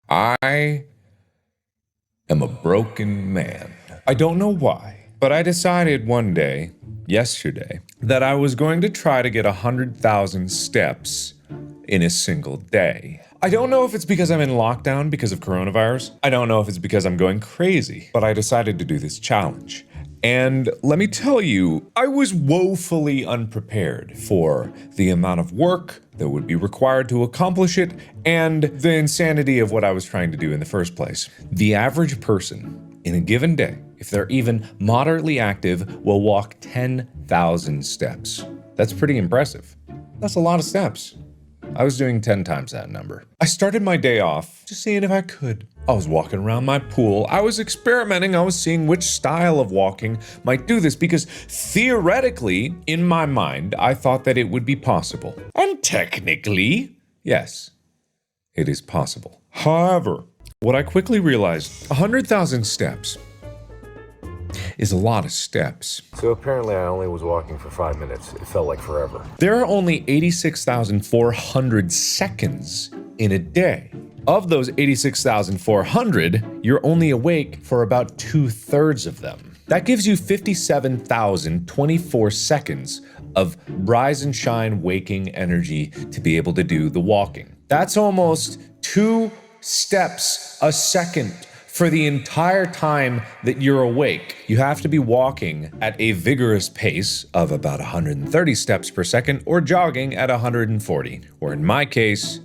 I am a broken man. I don't know why, but I decided one day, yesterday, that I was going to try to get 100,000 steps in a single day. I don't know if it's because I'm in lockdown because of coronavirus. I don't know if it's because I'm going crazy, but I decided to do this challenge. And let me tell you, I was woefully unprepared for the amount of work that would be required to accomplish it and the insanity of what I was trying to do in the first place. The average person in a given day, if they're even moderately active, will walk 10,000 steps. That's pretty impressive. That's a lot of steps. I was doing 10 times that number. I started my day off just seeing if I could. I was walking around my pool. I was experimenting. I was seeing which style of walking might do this because theoretically, in my mind, I thought that it would be possible. And technically, yes, it is possible. However, what I quickly realized, 100,000 steps is a lot of steps. So apparently I only was walking for 5 minutes. It felt like forever. There are only 86,400 seconds in a day. Of those 86,400, you're only awake for about 2/3 of them. That gives you 57,024 seconds of rise and shine waking energy to be able to do the walking. That's almost 2 steps a second. For the entire time that you're awake, you have to be walking at a vigorous pace of about 130 steps per second or jogging at 140, or in my case,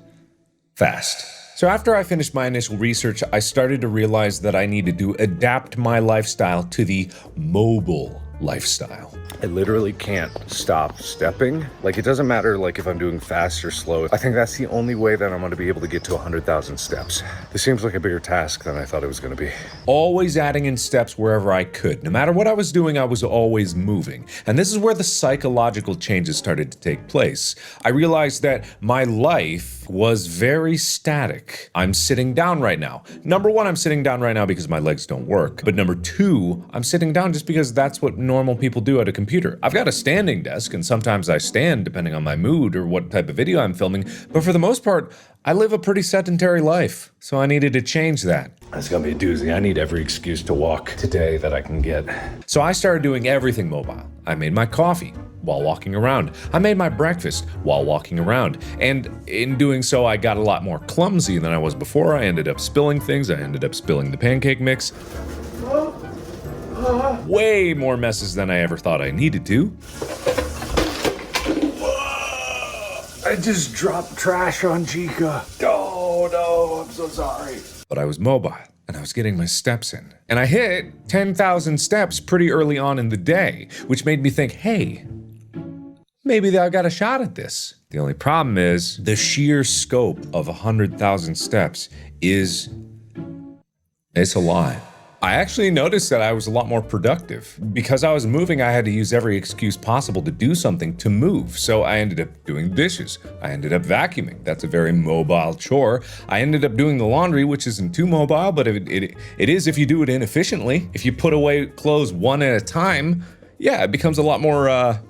fast. So after I finished my initial research, I started to realize that I needed to adapt my lifestyle to the mobile lifestyle. I literally can't stop stepping. Like, it doesn't matter like if I'm doing fast or slow. I think that's the only way that I'm going to be able to get to 100,000 steps. This seems like a bigger task than I thought it was going to be. Always adding in steps wherever I could. No matter what I was doing, I was always moving. And this is where the psychological changes started to take place. I realized that my life was very static. I'm sitting down right now. Number one, I'm sitting down right now because my legs don't work. But number two, I'm sitting down just because that's what normal people do at a computer. I've got a standing desk, and sometimes I stand depending on my mood or what type of video I'm filming. But for the most part, I live a pretty sedentary life. So I needed to change that. That's gonna be a doozy. I need every excuse to walk today that I can get. So I started doing everything mobile. I made my coffee while walking around. I made my breakfast while walking around. And in doing so, I got a lot more clumsy than I was before. I ended up spilling things. I ended up spilling the pancake mix. Way more messes than I ever thought I needed to. I just dropped trash on Chica. Oh no, I'm so sorry. But I was mobile, and I was getting my steps in. And I hit 10,000 steps pretty early on in the day, which made me think, hey, maybe I got a shot at this. The only problem is the sheer scope of 100,000 steps it's a lot. I actually noticed that I was a lot more productive. Because I was moving, I had to use every excuse possible to do something to move. So I ended up doing dishes. I ended up vacuuming. That's a very mobile chore. I ended up doing the laundry, which isn't too mobile, but it is if you do it inefficiently. If you put away clothes one at a time, yeah, it becomes a lot more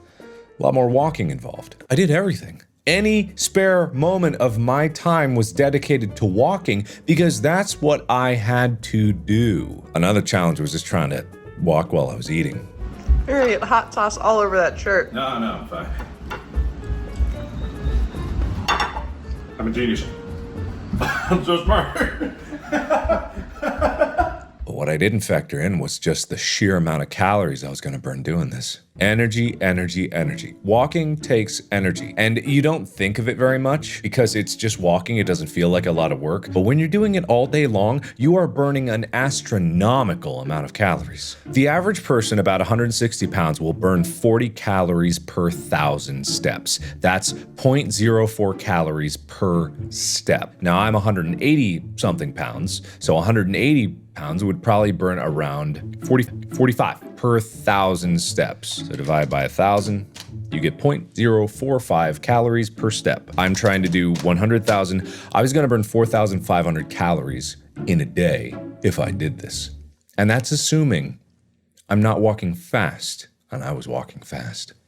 walking involved. I did everything. Any spare moment of my time was dedicated to walking because that's what I had to do. Another challenge was just trying to walk while I was eating. You're gonna get hot sauce all over that shirt. No, I'm fine. I'm a genius. I'm so smart. But what I didn't factor in was just the sheer amount of calories I was gonna burn doing this. Energy, energy, energy. Walking takes energy. And you don't think of it very much because it's just walking. It doesn't feel like a lot of work. But when you're doing it all day long, you are burning an astronomical amount of calories. The average person about 160 pounds will burn 40 calories per 1,000 steps. That's 0.04 calories per step. Now I'm 180 something pounds, so 180 pounds would probably burn around 45 per 1,000 steps. So divide by 1,000, you get 0.045 calories per step. I'm trying to do 100,000. I was gonna burn 4,500 calories in a day if I did this. And that's assuming I'm not walking fast, and I was walking fast.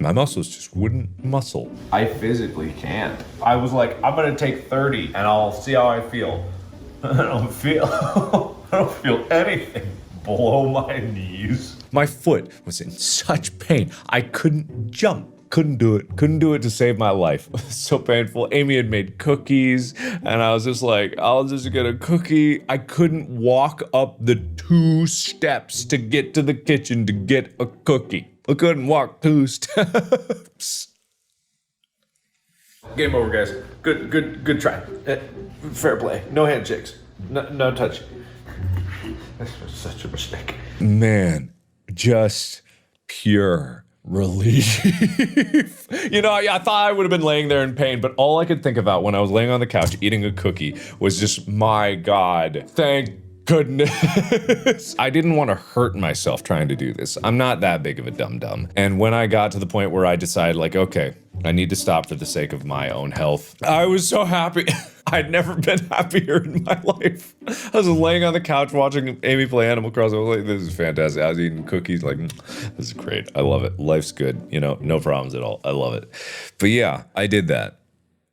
My muscles just wouldn't muscle. I physically can't. I was like, I'm gonna take 30 and I'll see how I feel. I don't feel anything below my knees. My foot was in such pain. I couldn't jump. Couldn't do it. Couldn't do it to save my life. It was so painful. Amy had made cookies, and I was just like, I'll just get a cookie. I couldn't walk up the 2 steps to get to the kitchen to get a cookie. I couldn't walk 2 steps. Game over, guys. Good try. Fair play. No handshakes. No touch. This was such a mistake. Man, just pure relief. You know, I thought I would have been laying there in pain, but all I could think about when I was laying on the couch eating a cookie was just, my God, thank goodness. I didn't want to hurt myself trying to do this. I'm not that big of a dum-dum. And when I got to the point where I decided, like, okay, I need to stop for the sake of my own health, I was so happy. I'd never been happier in my life. I was laying on the couch watching Amy play Animal Crossing. I was like, this is fantastic. I was eating cookies, like, this is great. I love it. Life's good, you know, no problems at all. I love it. But yeah, I did that.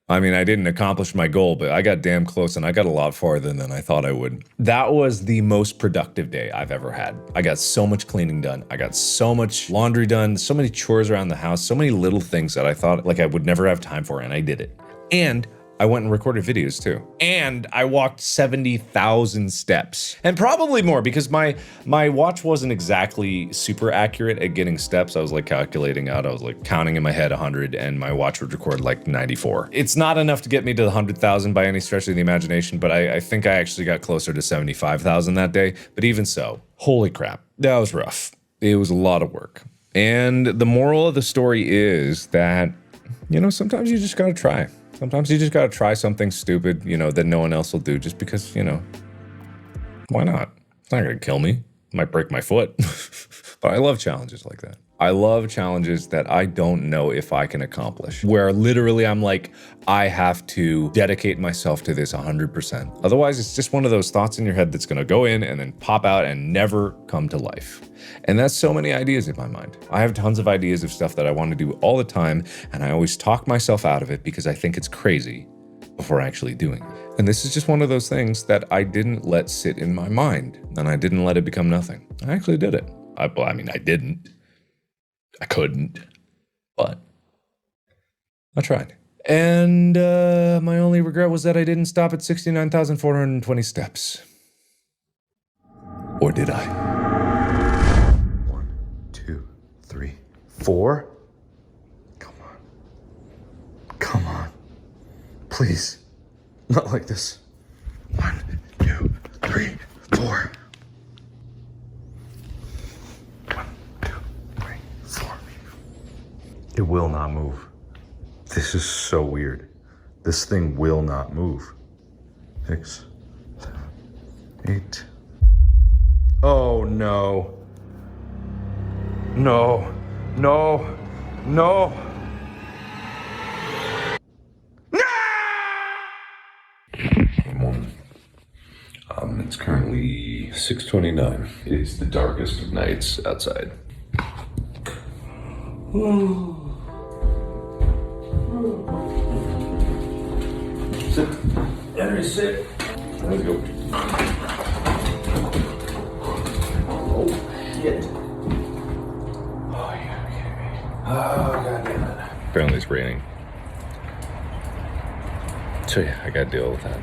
I mean, I didn't accomplish my goal, but I got damn close and I got a lot farther than I thought I would. That was the most productive day I've ever had. I got so much cleaning done. I got so much laundry done, so many chores around the house, so many little things that I thought like I would never have time for, and I did it. And I went and recorded videos too. And I walked 70,000 steps. And probably more because my watch wasn't exactly super accurate at getting steps. I was like calculating out, I was like counting in my head 100 and my watch would record like 94. It's not enough to get me to the 100,000 by any stretch of the imagination, but I think I actually got closer to 75,000 that day. But even so, holy crap, that was rough. It was a lot of work. And the moral of the story is that, you know, sometimes you just gotta try. Sometimes you just gotta try something stupid, you know, that no one else will do just because, you know, why not? It's not gonna kill me. It might break my foot. But I love challenges like that. I love challenges that I don't know if I can accomplish, where literally I'm like, I have to dedicate myself to this 100%. Otherwise, it's just one of those thoughts in your head that's gonna go in and then pop out and never come to life. And that's so many ideas in my mind. I have tons of ideas of stuff that I want to do all the time, and I always talk myself out of it because I think it's crazy before actually doing it. And this is just one of those things that I didn't let sit in my mind, and I didn't let it become nothing. I actually did it. I didn't. I couldn't, but I tried. And my only regret was that I didn't stop at 69,420 steps. Or did I? 1, 2, 3, 4. Come on. Please. Not like this. 1, 2, 3, 4. 1, 2, 3, 4. It will not move. This is so weird. This thing will not move. 6, 7, 8. Oh no. No. No. No. It's currently 6:29. It is the darkest of nights outside. Sit. Henry, sit. Let's go. Oh, shit. Oh, yeah, okay. Oh, God damn it. Apparently it's raining. So yeah, I gotta deal with that.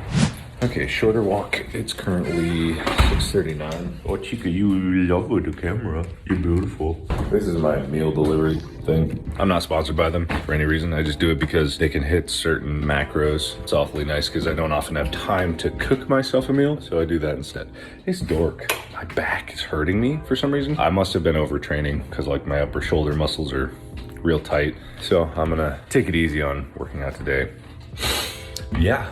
Okay, shorter walk. It's currently 6:39. Oh, Chica, you love with the camera. You're beautiful. This is my meal delivery thing. I'm not sponsored by them for any reason. I just do it because they can hit certain macros. It's awfully nice because I don't often have time to cook myself a meal, so I do that instead. It's dork. My back is hurting me for some reason. I must have been overtraining because like my upper shoulder muscles are real tight. So I'm gonna take it easy on working out today. Yeah.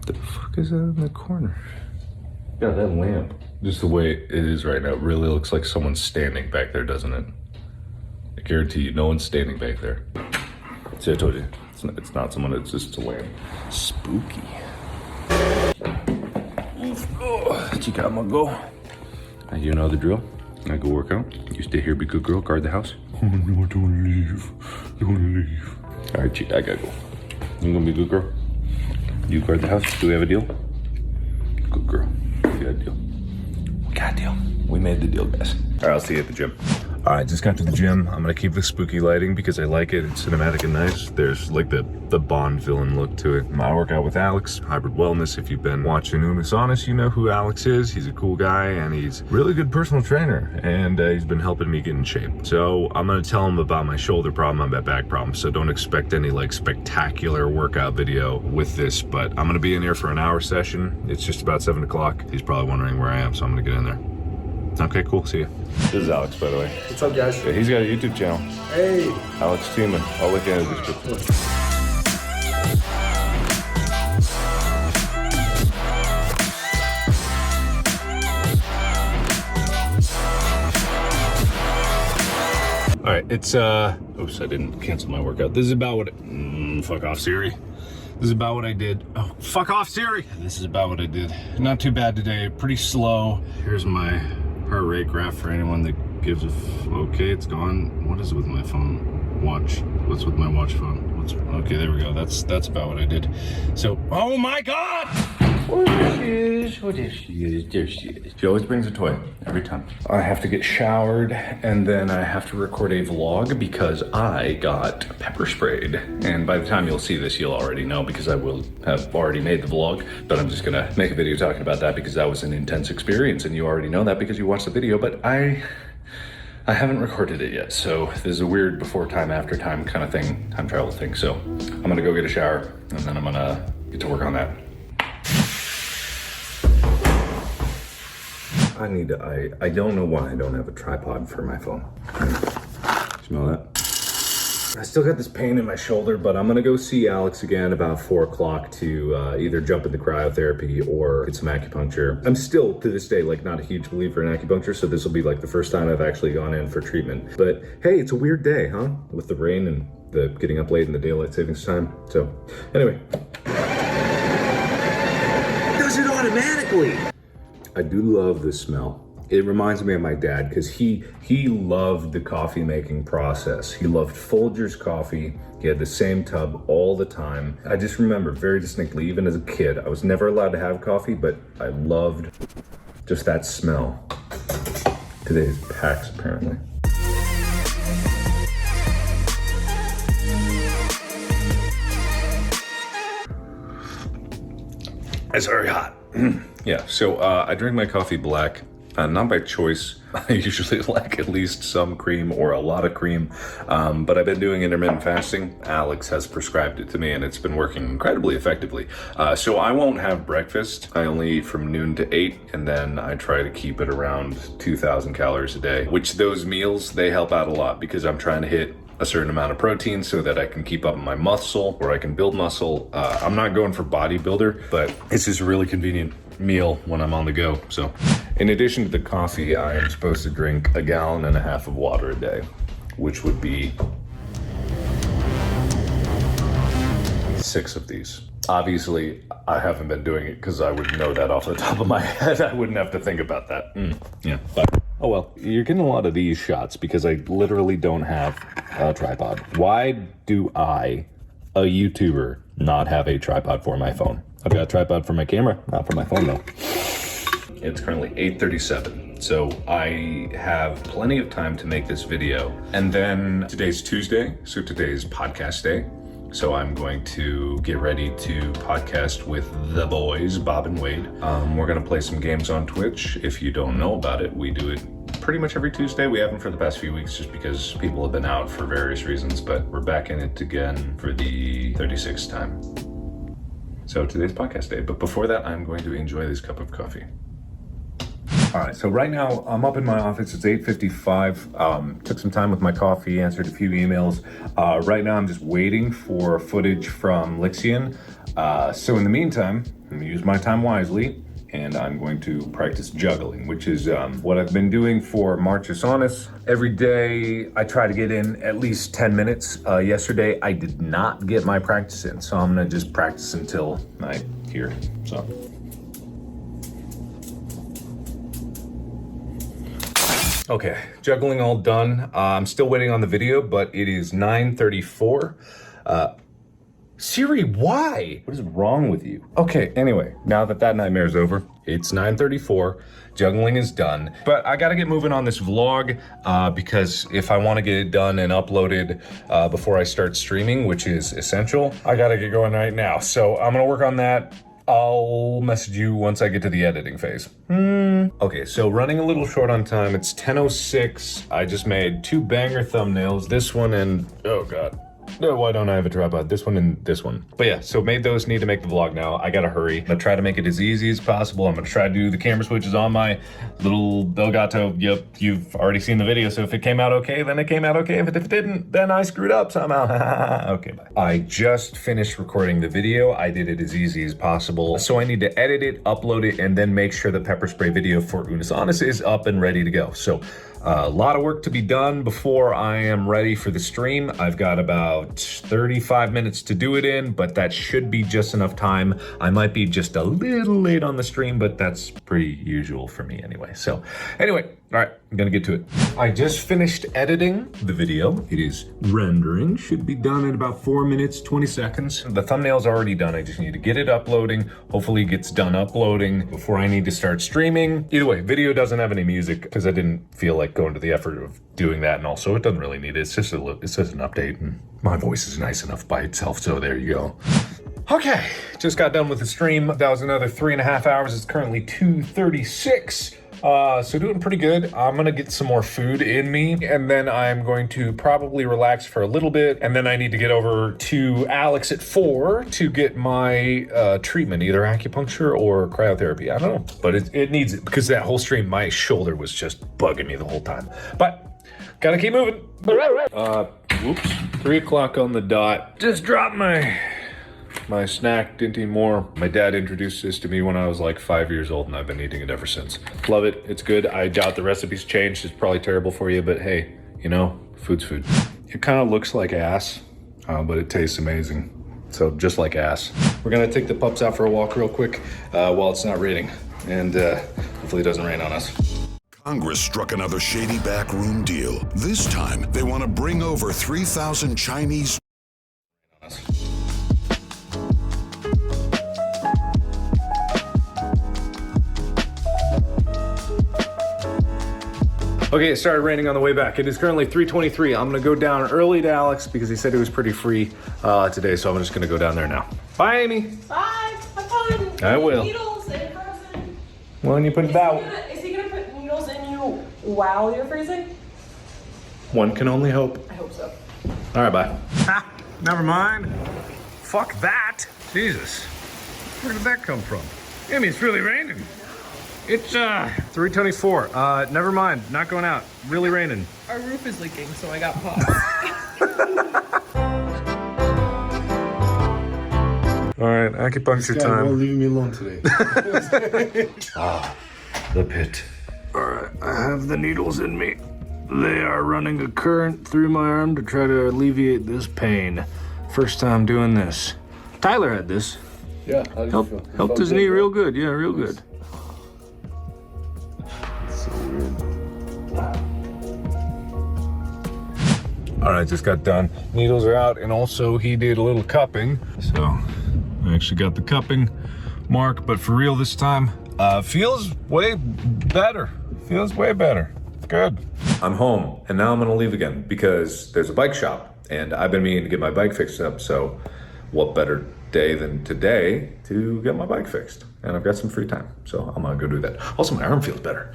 The fuck is that in the corner? Yeah, that lamp. Just the way it is right now, it really looks like someone's standing back there, doesn't it? I guarantee you, no one's standing back there. See, I told you, it's not someone, it's just a lamp. Spooky. Oh, Chicamago. You know the drill. I go work out. You stay here, be good girl, guard the house. Oh no, I don't wanna leave. I don't wanna leave. All right, I gotta go. You gonna be a good girl? You guard the house? Do we have a deal? Good girl. We got a deal. We got a deal. We made the deal, guys. All right, I'll see you at the gym. All right, just got to the gym. I'm gonna keep the spooky lighting because I like it. It's cinematic and nice. There's like the Bond villain look to it. I work out with Alex, Hybrid Wellness. If you've been watching Unis Honest, you know who Alex is. He's a cool guy and he's a really good personal trainer. And he's been helping me get in shape. So I'm gonna tell him about my shoulder problem, my back problem. So don't expect any like spectacular workout video with this, but I'm gonna be in here for an hour session. It's just about 7 o'clock. He's probably wondering where I am, so I'm gonna get in there. Okay, cool. See you. This is Alex, by the way. What's up, guys? Yeah, he's got a YouTube channel. Hey. Alex Tiemann. I'll link in the description. All right, it's oops, I didn't cancel my workout. This is about what fuck off Siri. This is about what I did. Oh, fuck off Siri. This is about what I did. Not too bad today, pretty slow. Here's my heart rate graph for anyone that gives a okay, it's gone. What is it with my phone? Watch. What's with my watch phone? Okay, there we go. That's about what I did. So, oh my God! There she is. She always brings a toy, every time. I have to get showered, and then I have to record a vlog because I got pepper sprayed. And by the time you'll see this, you'll already know because I will have already made the vlog. But I'm just gonna make a video talking about that because that was an intense experience, and you already know that because you watched the video, but I haven't recorded it yet, so this is a weird before time, after time kind of thing, time travel thing. So I'm gonna go get a shower, and then I'm gonna get to work on that. I don't know why I don't have a tripod for my phone. Smell that? I still got this pain in my shoulder, but I'm gonna go see Alex again about 4 o'clock to either jump into cryotherapy or get some acupuncture. I'm still, to this day, like not a huge believer in acupuncture, so this will be like the first time I've actually gone in for treatment. But hey, it's a weird day, huh? With the rain and the getting up late in the daylight savings time. So anyway. Does it automatically? I do love this smell. It reminds me of my dad because he loved the coffee making process. He loved Folgers coffee. He had the same tub all the time. I just remember very distinctly, even as a kid, I was never allowed to have coffee, but I loved just that smell. Today's PAX, apparently. It's very hot. Yeah, so I drink my coffee black, not by choice. I usually like at least some cream or a lot of cream, but I've been doing intermittent fasting. Alex has prescribed it to me and it's been working incredibly effectively. So I won't have breakfast. I only eat from noon to 8, and then I try to keep it around 2,000 calories a day, which those meals, they help out a lot because I'm trying to hit a certain amount of protein so that I can keep up my muscle or I can build muscle. I'm not going for bodybuilder, but it's just a really convenient meal when I'm on the go. So in addition to the coffee, I am supposed to drink 1.5 gallons of water a day, which would be 6 of these. Obviously, I haven't been doing it because I would know that off the top of my head. I wouldn't have to think about that. Yeah, but oh well. You're getting a lot of these shots because I literally don't have a tripod. Why do I, a YouTuber, not have a tripod for my phone? I've got a tripod for my camera, not for my phone though. It's currently 8:37, so I have plenty of time to make this video. And then today's Tuesday, so today's podcast day. So I'm going to get ready to podcast with the boys, Bob and Wade. We're gonna play some games on Twitch. If you don't know about it, we do it pretty much every Tuesday. We haven't for the past few weeks just because people have been out for various reasons, but we're back in it again for the 36th time. So today's podcast day, but before that, I'm going to enjoy this cup of coffee. All right, so right now I'm up in my office. It's 8:55. Took some time with my coffee, answered a few emails. Right now I'm just waiting for footage from Lixian. So in the meantime, I'm gonna use my time wisely, and I'm going to practice juggling, which is what I've been doing for Marchis Honest. Every day I try to get in at least 10 minutes. Yesterday I did not get my practice in, so I'm gonna just practice until I hear. So. Okay, juggling all done. I'm still waiting on the video, but it is 9:34. Siri, why? What is wrong with you? Okay, anyway, now that nightmare is over, it's 9:34. Juggling is done, but I gotta get moving on this vlog because if I want to get it done and uploaded before I start streaming, which is essential, I gotta get going right now. So I'm gonna work on that. I'll message you once I get to the editing phase. Okay, so running a little short on time. It's 10:06. I just made 2 banger thumbnails. This one and, oh God. No, why don't I have a tripod? This one and this one. But yeah, so made those, need to make the vlog now. I gotta hurry. I'm gonna try to make it as easy as possible. I'm gonna try to do the camera switches on my little Elgato. Yep, you've already seen the video, so if it came out okay, then it came out okay. If it didn't, then I screwed up somehow. Okay, bye. I just finished recording the video. I did it as easy as possible. So I need to edit it, upload it, and then make sure the pepper spray video for Unis Honest is up and ready to go. So a lot of work to be done before I am ready for the stream. I've got about 35 minutes to do it in, but that should be just enough time. I might be just a little late on the stream, but that's pretty usual for me anyway. So anyway, all right, I'm gonna get to it. I just finished editing the video. It is rendering, should be done in about 4 minutes, 20 seconds. The thumbnail's already done. I just need to get it uploading. Hopefully it gets done uploading before I need to start streaming. Either way, video doesn't have any music because I didn't feel like going to the effort of doing that, and also it doesn't really need it. It's just an update, and my voice is nice enough by itself, so there you go. Okay, just got done with the stream. That was another 3.5 hours. It's currently 2:36. So doing pretty good. I'm gonna get some more food in me, and then I'm going to probably relax for a little bit, and then I need to get over to Alex at 4 to get my treatment, either acupuncture or cryotherapy. I don't know, but it needs it because that whole stream, my shoulder was just bugging me the whole time. But gotta keep moving. Whoops, 3 o'clock on the dot. Just dropped my snack, didn't eat more. My dad introduced this to me when I was like 5 years old, and I've been eating it ever since. Love it, it's good. I doubt the recipe's changed. It's probably terrible for you, but hey, you know, food's food. It kind of looks like ass, but it tastes amazing. So just like ass. We're gonna take the pups out for a walk real quick while it's not raining, and hopefully it doesn't rain on us. Congress struck another shady backroom deal. This time, they want to bring over 3,000 Chinese. Okay, it started raining on the way back. It is currently 3:23. I'm gonna go down early to Alex because he said it was pretty free today, so I'm just gonna go down there now. Bye, Amy. Bye. Have fun. I will. Needles and frozen. Well, when you put it out. Is he gonna put needles in you while you're freezing? One can only hope. I hope so. All right, bye. Ha! Never mind. Fuck that. Jesus. Where did that come from? Amy, it's really raining. It's 3:24. Never mind. Not going out. Really raining. Our roof is leaking, so I got paused. All right, acupuncture time. Won't leave me alone today. The pit. All right, I have the needles in me. They are running a current through my arm to try to alleviate this pain. First time doing this. Tyler had this. Yeah, how do you feel? Helped his knee real good. Yeah, real good. So weird. All right, just got done. Needles are out, and also he did a little cupping. So I actually got the cupping mark, but for real this time, feels way better. Feels way better. Good. I'm home, and now I'm gonna leave again because there's a bike shop, and I've been meaning to get my bike fixed up, so what better day than today to get my bike fixed? And I've got some free time, so I'm gonna go do that. Also, my arm feels better.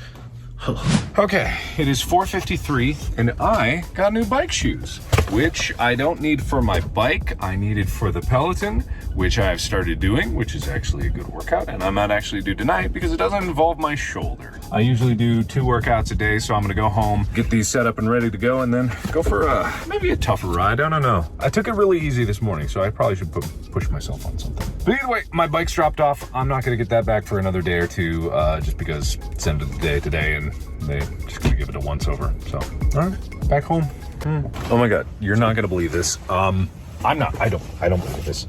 Okay, it is 4:53, and I got new bike shoes, which I don't need for my bike. I need it for the Peloton, which I've started doing, which is actually a good workout, and I might actually do tonight because it doesn't involve my shoulder. I usually do 2 workouts a day, so I'm gonna go home, get these set up and ready to go, and then go for maybe a tougher ride. I don't know. I took it really easy this morning, so I probably should push myself on something. But either way, my bike's dropped off. I'm not gonna get that back for another day or two, just because it's end of the day today, and they just gonna give it a once over. So, all right, back home. Oh my God, you're not gonna believe this. I don't believe this.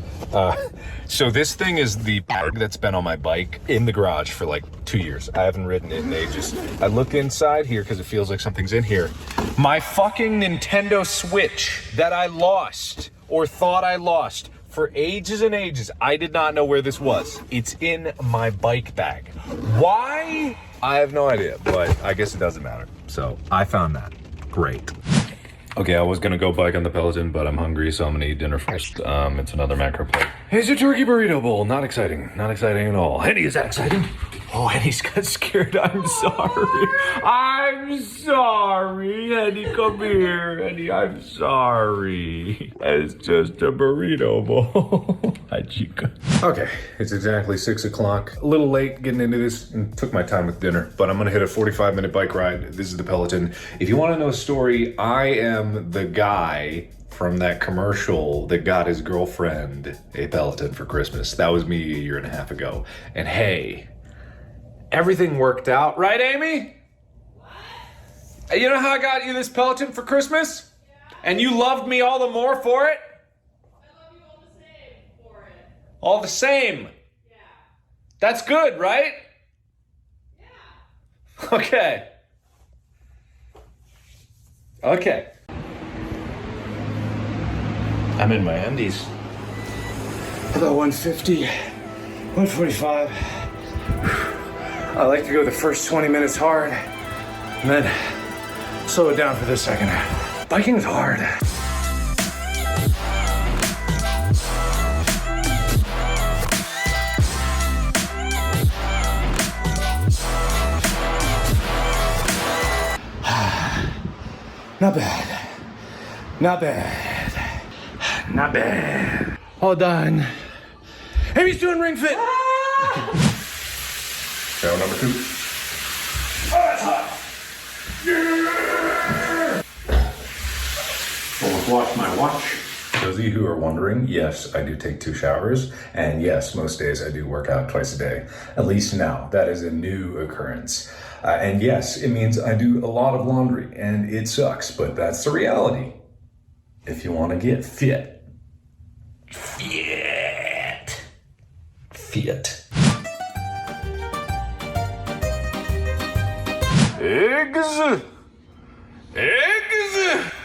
So this thing is the bag that's been on my bike in the garage for like 2 years. I haven't ridden it in ages. I look inside here because it feels like something's in here. My fucking Nintendo Switch that I lost or thought I lost for ages and ages. I did not know where this was. It's in my bike bag. Why? I have no idea, but I guess it doesn't matter. So I found that. Great. Okay, I was gonna go bike on the Peloton, but I'm hungry, so I'm gonna eat dinner first. It's another macro plate. It's a turkey burrito bowl. Not exciting. Not exciting at all. Henny, is that exciting? Oh, Henny's got scared. I'm sorry. I'm sorry. Henny, come here. Henny, I'm sorry. It's just a burrito bowl. Hi, Chica. Okay, it's exactly 6 o'clock. A little late getting into this and took my time with dinner, but I'm gonna hit a 45-minute bike ride. This is the Peloton. If you wanna know a story, I am the guy from that commercial that got his girlfriend a Peloton for Christmas. That was me a year and a half ago. And hey, everything worked out, right, Amy? What? You know how I got you this Peloton for Christmas? Yeah. And you loved me all the more for it? I love you all the same for it. All the same? Yeah. That's good, right? Yeah. Okay. Okay. I'm in my undies. About 150, 145. I like to go the first 20 minutes hard and then slow it down for the second half. Biking is hard. Not bad. Not bad. Not bad. All done. Amy's doing ring fit. Barrel number 2. Oh, that's hot. Almost lost my watch. Those of you who are wondering, yes, I do take 2 showers. And yes, most days I do work out twice a day. At least now. That is a new occurrence. And yes, it means I do a lot of laundry. And it sucks, but that's the reality. If you want to get fit. Fit. Eggs! Eggs!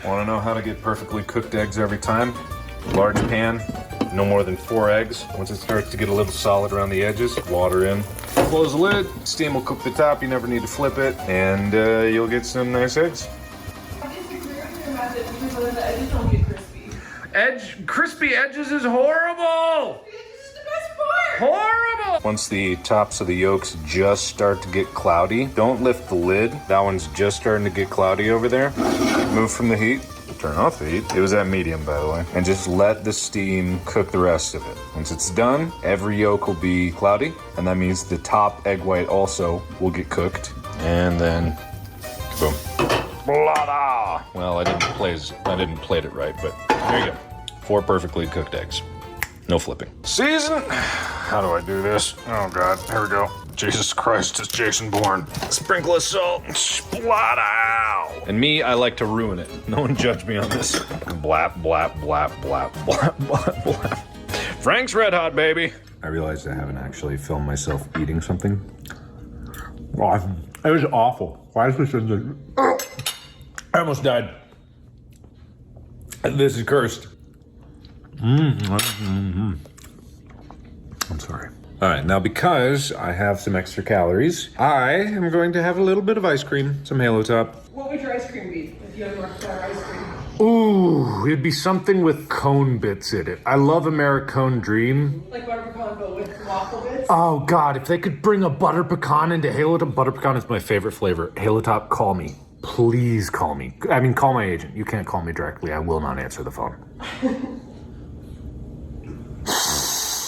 Want to know how to get perfectly cooked eggs every time? Large pan, no more than 4 eggs. Once it starts to get a little solid around the edges, water in. Close the lid, steam will cook the top, you never need to flip it, and you'll get some nice eggs. I disagree with your method because the edges don't get crispy. Crispy edges is horrible! The edges is the best part! Horrible! Once the tops of the yolks just start to get cloudy, don't lift the lid. That one's just starting to get cloudy over there. Move from the heat. Turn off the heat. It was at medium, by the way. And just let the steam cook the rest of it. Once it's done, every yolk will be cloudy, and that means the top egg white also will get cooked. And then, boom. Blah-da! Well, I didn't plate it right, but there you go. 4 perfectly cooked eggs. No flipping. Season. How do I do this? Oh God, here we go. Jesus Christ, is Jason Bourne. Sprinkle of salt, splatter. And me, I like to ruin it. No one judge me on this. Blap, blap, blap, blap, blap, blap, blap. Frank's Red Hot, baby. I realized I haven't actually filmed myself eating something. Awesome. It was awful. Why is this in the... I almost died. This is cursed. I'm sorry. All right, now because I have some extra calories, I am going to have a little bit of ice cream, some Halo Top. What would your ice cream be if you had North Star ice cream? Ooh, it'd be something with cone bits in it. I love Americone Dream. Like butter pecan, but with waffle bits? Oh God, if they could bring a butter pecan into Halo Top. Butter pecan is my favorite flavor. Halo Top, call me. Please call me. I mean, call my agent. You can't call me directly. I will not answer the phone.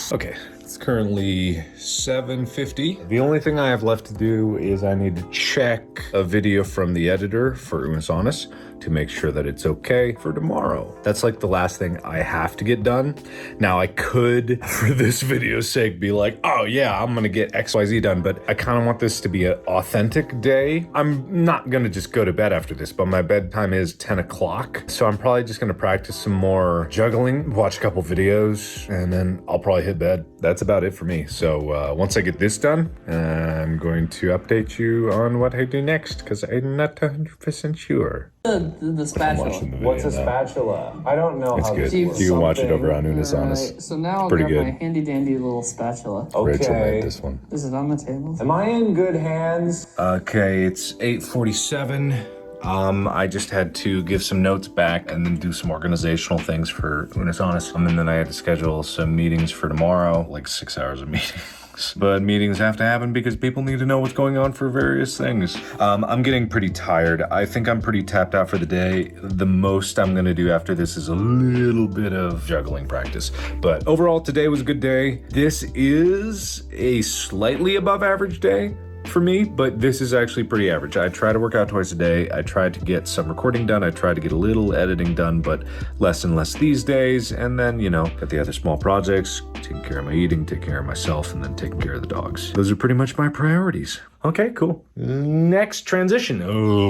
Okay, it's currently 7:50. The only thing I have left to do is I need to check a video from the editor for Umasanas to make sure that it's okay for tomorrow. That's like the last thing I have to get done. Now I could, for this video's sake, be like, oh yeah, I'm gonna get XYZ done, but I kind of want this to be an authentic day. I'm not gonna just go to bed after this, but my bedtime is 10 o'clock. So I'm probably just gonna practice some more juggling, watch a couple videos, and then I'll probably hit bed. That's about it for me. So once I get this done, I'm going to update you on what I do next, because I'm not 100% sure. The spatula. What's a spatula? I don't know It's how good. this You works. can watch it over on Unis Alright, Honest. so now I'll Pretty grab my good. handy dandy little spatula. Rachel Okay. made this one. Is it on the table? Am I in good hands? Okay, it's 8:47. I just had to give some notes back and then do some organizational things for Unis Honest. And then I had to schedule some meetings for tomorrow, like 6 hours of meetings. But meetings have to happen because people need to know what's going on for various things. I'm getting pretty tired. I think I'm pretty tapped out for the day. The most I'm gonna do after this is a little bit of juggling practice. But overall, today was a good day. This is a slightly above average day for me, but this is actually pretty average. I try to work out twice a day. I try to get some recording done. I try to get a little editing done, but less and less these days. And then, you know, got the other small projects, taking care of my eating, taking care of myself, and then taking care of the dogs. Those are pretty much my priorities. Okay, cool. Next transition. Oh.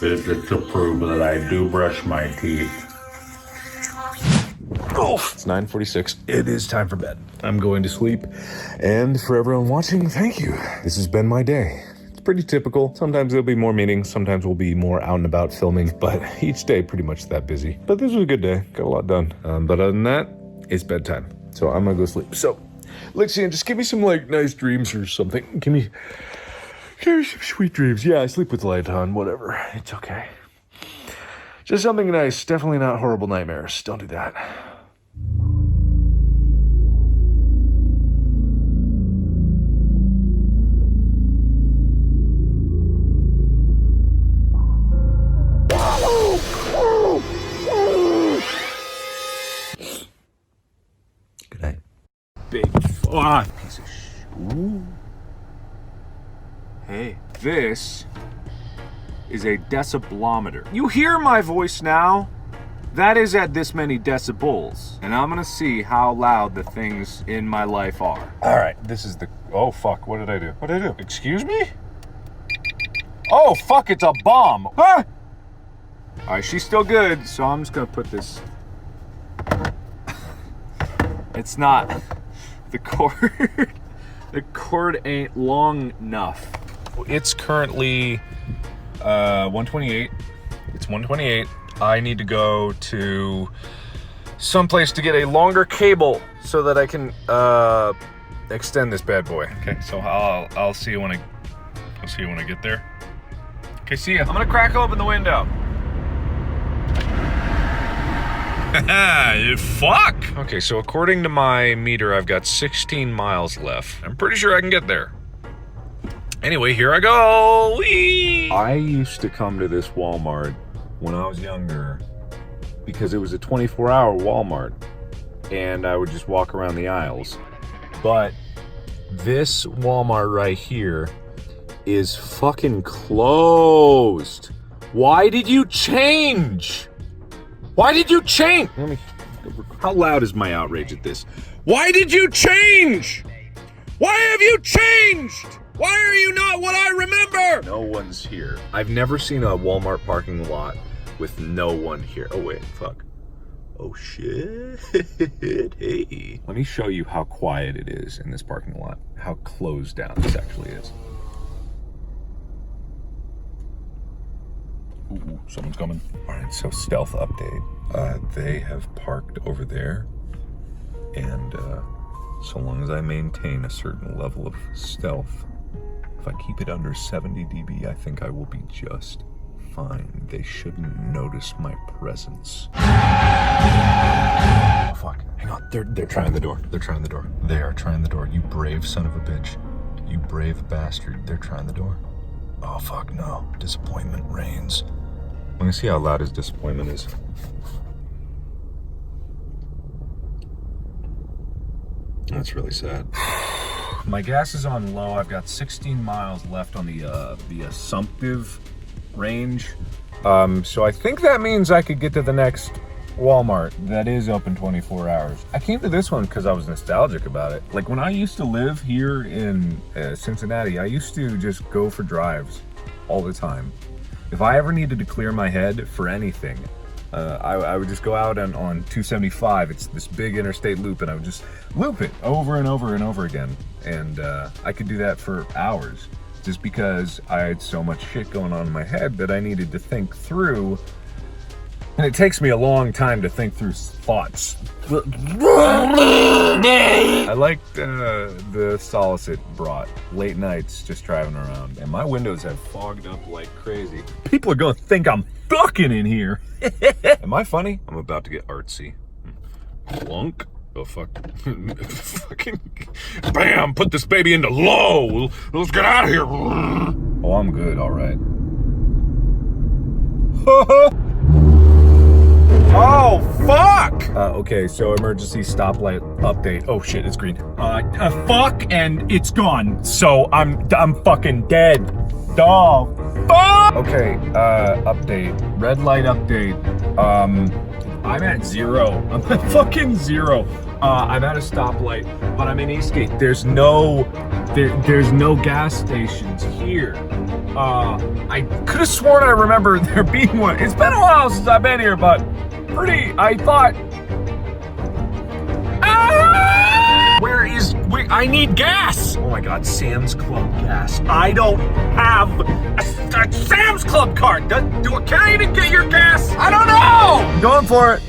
It's to prove that I do brush my teeth. Oh, it's 9:46. It is time for bed. I'm going to sleep. And for everyone watching, thank you. This has been my day. It's pretty typical. Sometimes there'll be more meetings. Sometimes we'll be more out and about filming. But each day pretty much that busy. But this was a good day. Got a lot done. But other than that, it's bedtime. So I'm gonna go sleep. So, Lexi, just give me some like nice dreams or something. Give me some sweet dreams. Yeah, I sleep with the light on. Whatever. It's okay. Just something nice. Definitely not horrible nightmares. Don't do that. Good night. Big piece of shit. Hey, this is a deciblometer. You hear my voice now? That is at this many decibels. And I'm gonna see how loud the things in my life are. All right, this is the, oh fuck, what did I do? What did I do? Excuse me? Oh fuck, it's a bomb. Huh? All right, she's still good, so I'm just gonna put this. It's not, the cord ain't long enough. It's currently 1:28. It's 1:28. I need to go to someplace to get a longer cable so that I can extend this bad boy. Okay, so I'll see you when I get there. Okay, see ya. I'm gonna crack open the window. Fuck! Okay, so according to my meter, I've got 16 miles left. I'm pretty sure I can get there. Anyway, here I go! Whee! I used to come to this Walmart when I was younger because it was a 24-hour Walmart and I would just walk around the aisles. But this Walmart right here is fucking closed. Why did you change? Why did you change? How loud is my outrage at this? Why did you change? Why have you changed? Why are you not what I remember? No one's here. I've never seen a Walmart parking lot with no one here. Oh wait, fuck. Oh shit. Hey. Let me show you how quiet it is in this parking lot. How closed down this actually is. Ooh, someone's coming. All right, so stealth update. They have parked over there, and so long as I maintain a certain level of stealth, if I keep it under 70 dB, I think I will be just fine. They shouldn't notice my presence. Oh fuck! Hang on. They're trying the door. They're trying the door. They are trying the door. You brave son of a bitch. You brave bastard. They're trying the door. Oh fuck no. Disappointment reigns. Let me see how loud his disappointment is. That's really sad. My gas is on low. I've got 16 miles left on the assumptive range. So I think that means I could get to the next Walmart that is open 24 hours. I came to this one because I was nostalgic about it. Like when I used to live here in Cincinnati, I used to just go for drives all the time. If I ever needed to clear my head for anything, I would just go out on 275. It's this big interstate loop, and I would just loop it over and over and over again. And I could do that for hours just because I had so much shit going on in my head that I needed to think through. And it takes me a long time to think through thoughts. I liked the solace it brought. Late nights just driving around. And my windows have fogged up like crazy. People are gonna think I'm fucking in here. Am I funny? I'm about to get artsy. Plunk. Oh, fuck. Fucking. Bam! Put this baby into low! Let's get out of here! Oh, I'm good, alright. Oh, fuck! Okay, so emergency stoplight update. Oh shit, it's green. Fuck, and it's gone. So I'm fucking dead. Oh, fuck! Okay, update. Red light update. I'm at 0. I'm at fucking 0. I'm at a stoplight, but I'm in Eastgate. There's no gas stations here. I could have sworn I remember there being one. It's been a while since I've been here, but I thought. I need gas! Oh my god, Sam's Club gas. I don't have a Sam's Club card. Can I even get your gas? I don't know! I'm going for it.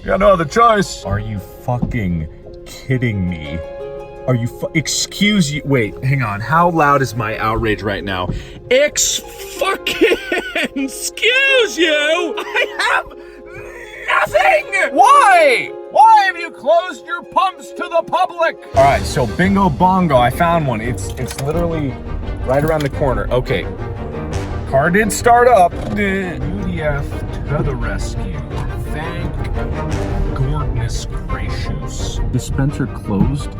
You got no other choice. Are you fucking kidding me? Are you excuse you? Wait, hang on. How loud is my outrage right now? Excuse you! I have nothing! Why? Why have you closed your pumps to the public? All right, so bingo bongo, I found one. It's literally right around the corner. Okay, car did start up. UDF to the rescue. Thank goodness gracious. Dispenser closed?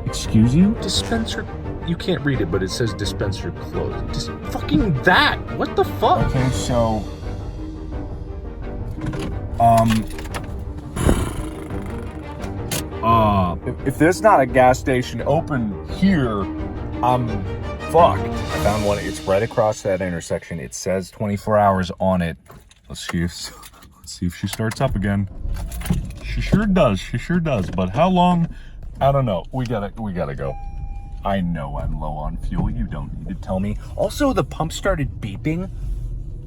Excuse you? Dispenser, you can't read it, but it says dispenser closed. Just fucking that. What the fuck? Okay, so if there's not a gas station open here, I'm fucked. I found one. It's right across that intersection. It says 24 hours on it. Let's see if she starts up again. She sure does. She sure does. But how long? I don't know. We gotta go. I know I'm low on fuel. You don't need to tell me. Also, the pump started beeping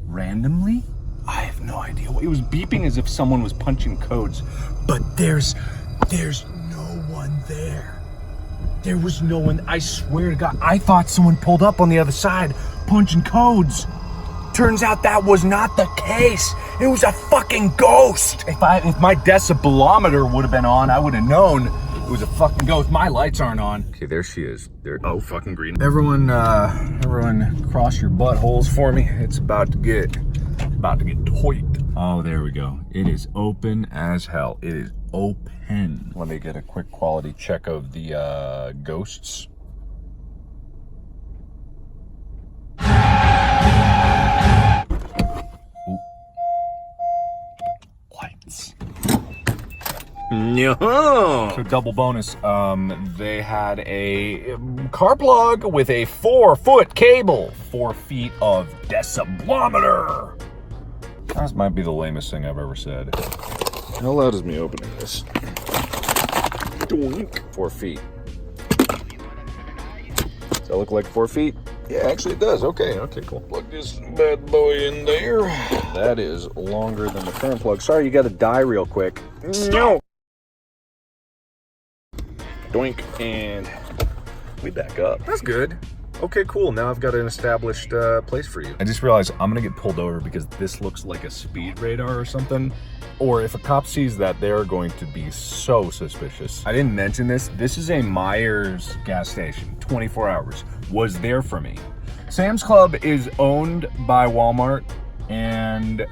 randomly. I have no idea. It was beeping as if someone was punching codes, but there's no one there. There was no one. I swear to God, I thought someone pulled up on the other side punching codes. Turns out that was not the case. It was a fucking ghost. If my decibelometer would have been on, I would have known it was a fucking ghost. My lights aren't on. Okay, there she is. There. Oh, fucking green. Everyone cross your buttholes for me. It's about to get tight. Oh, there we go. It is open as hell. It is open. Let me get a quick quality check of the ghosts. Lights. No. So double bonus. They had a car plug with a 4-foot cable, 4 feet of deciblometer. That might be the lamest thing I've ever said. How loud is me opening this? Doink. 4 feet. Does that look like 4 feet? Yeah, actually it does. Okay, cool. Plug this bad boy in there. That is longer than the current plug. Sorry, you gotta die real quick. No. Doink, and we back up. That's good. Okay, cool. Now I've got an established place for you. I just realized I'm gonna get pulled over because this looks like a speed radar or something. Or if a cop sees that, they're going to be so suspicious. I didn't mention this. This is a Myers gas station, 24 hours. Was there for me. Sam's Club is owned by Walmart, and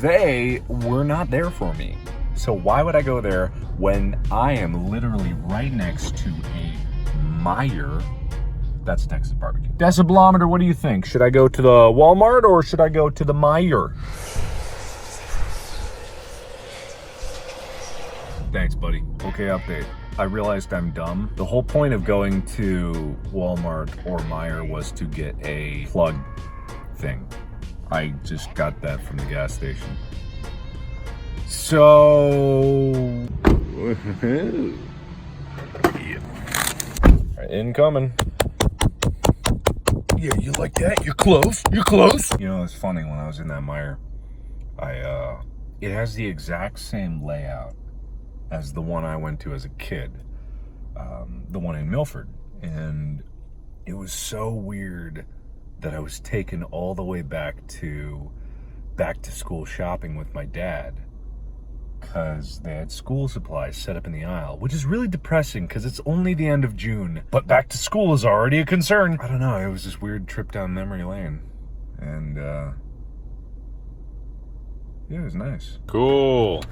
they were not there for me. So why would I go there when I am literally right next to a Meijer That's Texas barbecue. Deciblometer, what do you think? Should I go to the Walmart or should I go to the Meijer? Thanks, buddy. Okay, update. I realized I'm dumb. The whole point of going to Walmart or Meijer was to get a plug thing. I just got that from the gas station. So... yeah. All right, incoming. Yeah, you like that? You're close. You're close. You know, it's funny, when I was in that Meijer, it has the exact same layout as the one I went to as a kid, the one in Milford. And it was so weird that I was taken all the way back to school shopping with my dad, because they had school supplies set up in the aisle, which is really depressing because it's only the end of June, but back to school is already a concern. I don't know, it was this weird trip down memory lane, and yeah, it was nice. Cool.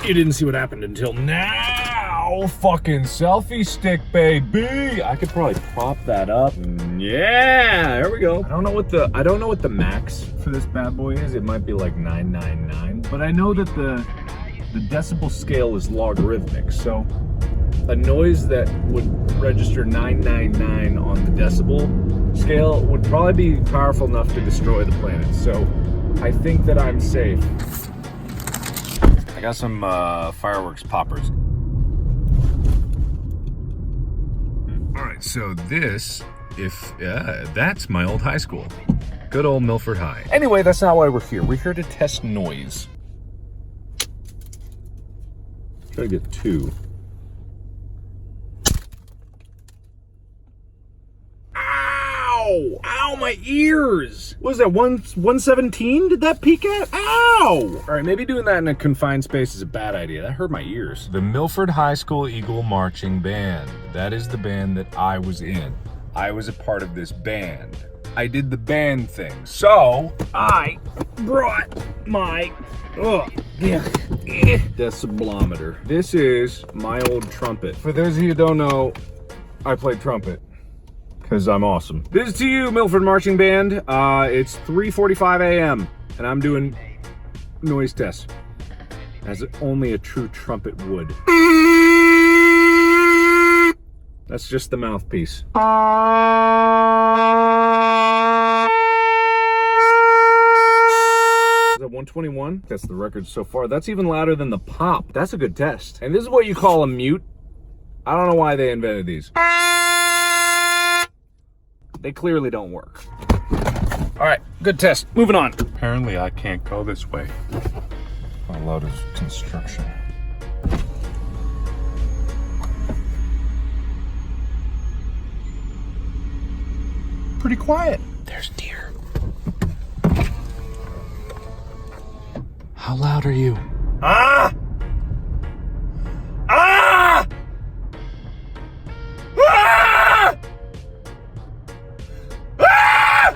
You didn't see what happened until now. Fucking selfie stick, baby. I could probably prop that up. Yeah, there we go. I don't know what the max for this bad boy is. It might be like 999, but I know that the decibel scale is logarithmic, so a noise that would register 999 on the decibel scale would probably be powerful enough to destroy the planet. So I think that I'm safe. I got some fireworks poppers. All right, so this, that's my old high school. Good old Milford High. Anyway, that's not why we're here. We're here to test noise. Try to get 2. Ow! Ow, my ears! What was that, 117? Did that peak at? Ow! All right, maybe doing that in a confined space is a bad idea. That hurt my ears. The Milford High School Eagle Marching Band. That is the band that I was in. I was a part of this band. I did the band thing. So, I brought my deciblometer. This is my old trumpet. For those of you who don't know, I played trumpet, because I'm awesome. This is to you, Milford Marching Band. It's 3:45 a.m. and I'm doing noise tests, as only a true trumpet would. That's just the mouthpiece. Is that 121? That's the record so far. That's even louder than the pop. That's a good test. And this is what you call a mute. I don't know why they invented these. They clearly don't work. All right, good test. Moving on. Apparently I can't go this way. How loud is construction? Pretty quiet. There's deer. How loud are you? Ah! Ah! Ah! Ah!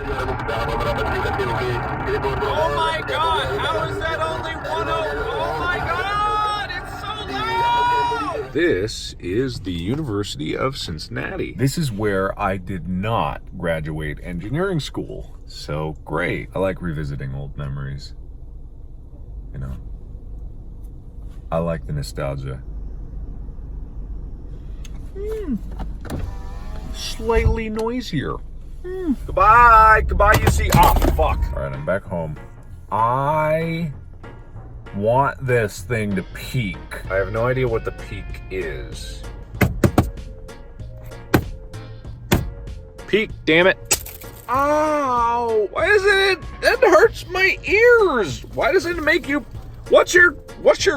Oh my God! How is that only 10? Oh my God! It's so loud! This is the University of Cincinnati. This is where I did not graduate engineering school. So great. I like revisiting old memories. You know, I like the nostalgia. Slightly noisier. Goodbye, you see. Oh, fuck. All right, I'm back home. I want this thing to peak. I have no idea what the peak is. Peak, damn it. Ow! Why does it? That hurts my ears. Why does it make you? What's your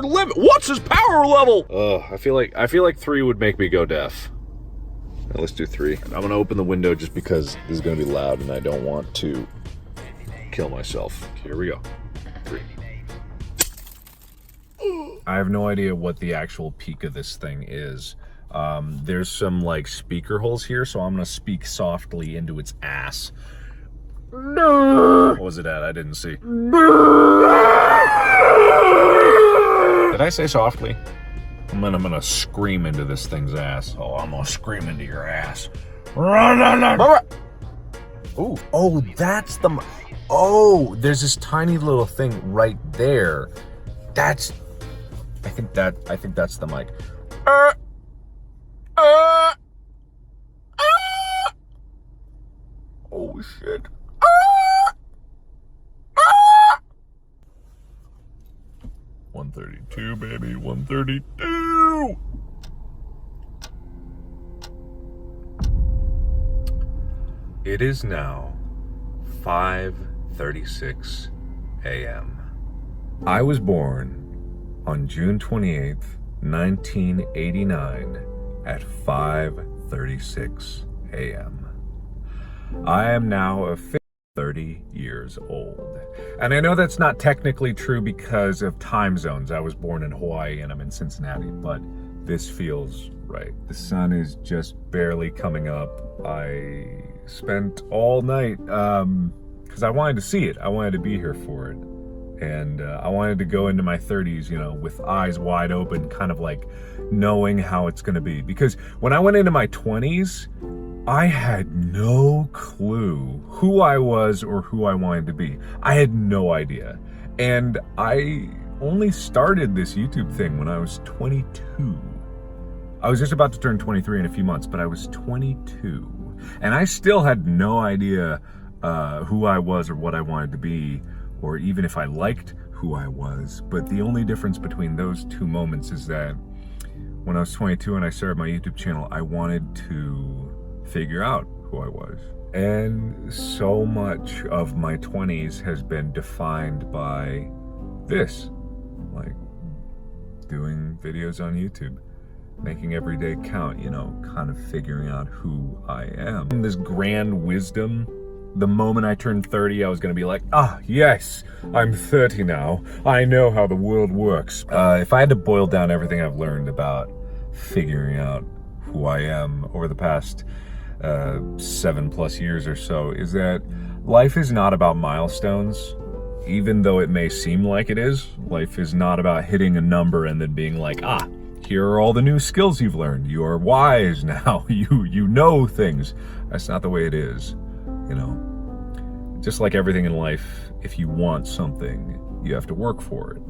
limit? What's his power level? I feel like 3 would make me go deaf. Now let's do 3. I'm gonna open the window just because this is gonna be loud and I don't want to kill myself. Here we go. 3. I have no idea what the actual peak of this thing is. There's some like speaker holes here, so I'm gonna speak softly into its ass. What was it at? I didn't see. Did I say softly? I'm gonna scream into this thing's ass. Oh, I'm gonna scream into your ass. Oh, that's the. Oh, there's this tiny little thing right there. I think that's the mic. Oh shit. 132, baby, 132. It is now 5:36 a.m. I was born on June 28th, 1989 at 5:36 a.m. I am now 30 years old. And I know that's not technically true because of time zones. I was born in Hawaii and I'm in Cincinnati, but this feels right. The sun is just barely coming up. I spent all night because I wanted to see it. I wanted to be here for it. And I wanted to go into my 30s, you know, with eyes wide open, kind of like knowing how it's going to be. Because when I went into my 20s, I had no clue who I was or who I wanted to be. I had no idea. And I only started this YouTube thing when I was 22. I was just about to turn 23 in a few months, but I was 22. And I still had no idea who I was or what I wanted to be, or even if I liked who I was. But the only difference between those two moments is that when I was 22 and I started my YouTube channel, I wanted to figure out who I was. And so much of my 20s has been defined by this, like doing videos on YouTube, making every day count, you know, kind of figuring out who I am. And this grand wisdom, the moment I turned 30, I was gonna be like, ah, yes, I'm 30 now. I know how the world works. If I had to boil down everything I've learned about figuring out who I am over the past 7+ years or so, is that life is not about milestones. Even though it may seem like it is, life is not about hitting a number and then being like, ah, here are all the new skills you've learned. You are wise now. You know things. That's not the way it is. You know, just like everything in life, if you want something, you have to work for it.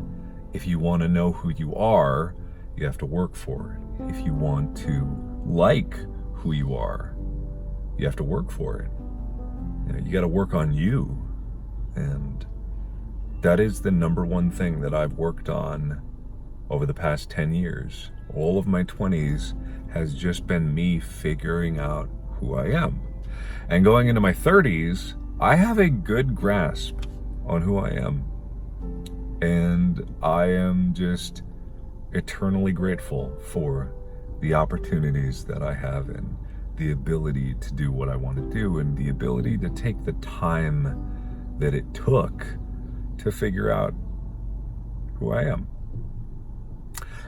If you want to know who you are, you have to work for it. If you want to like who you are, you have to work for it. You know, you got to work on you. And that is the number one thing that I've worked on over the past 10 years. All of my 20s has just been me figuring out who I am. And going into my 30s, I have a good grasp on who I am. And I am just eternally grateful for the opportunities that I have and the ability to do what I want to do and the ability to take the time that it took to figure out who I am.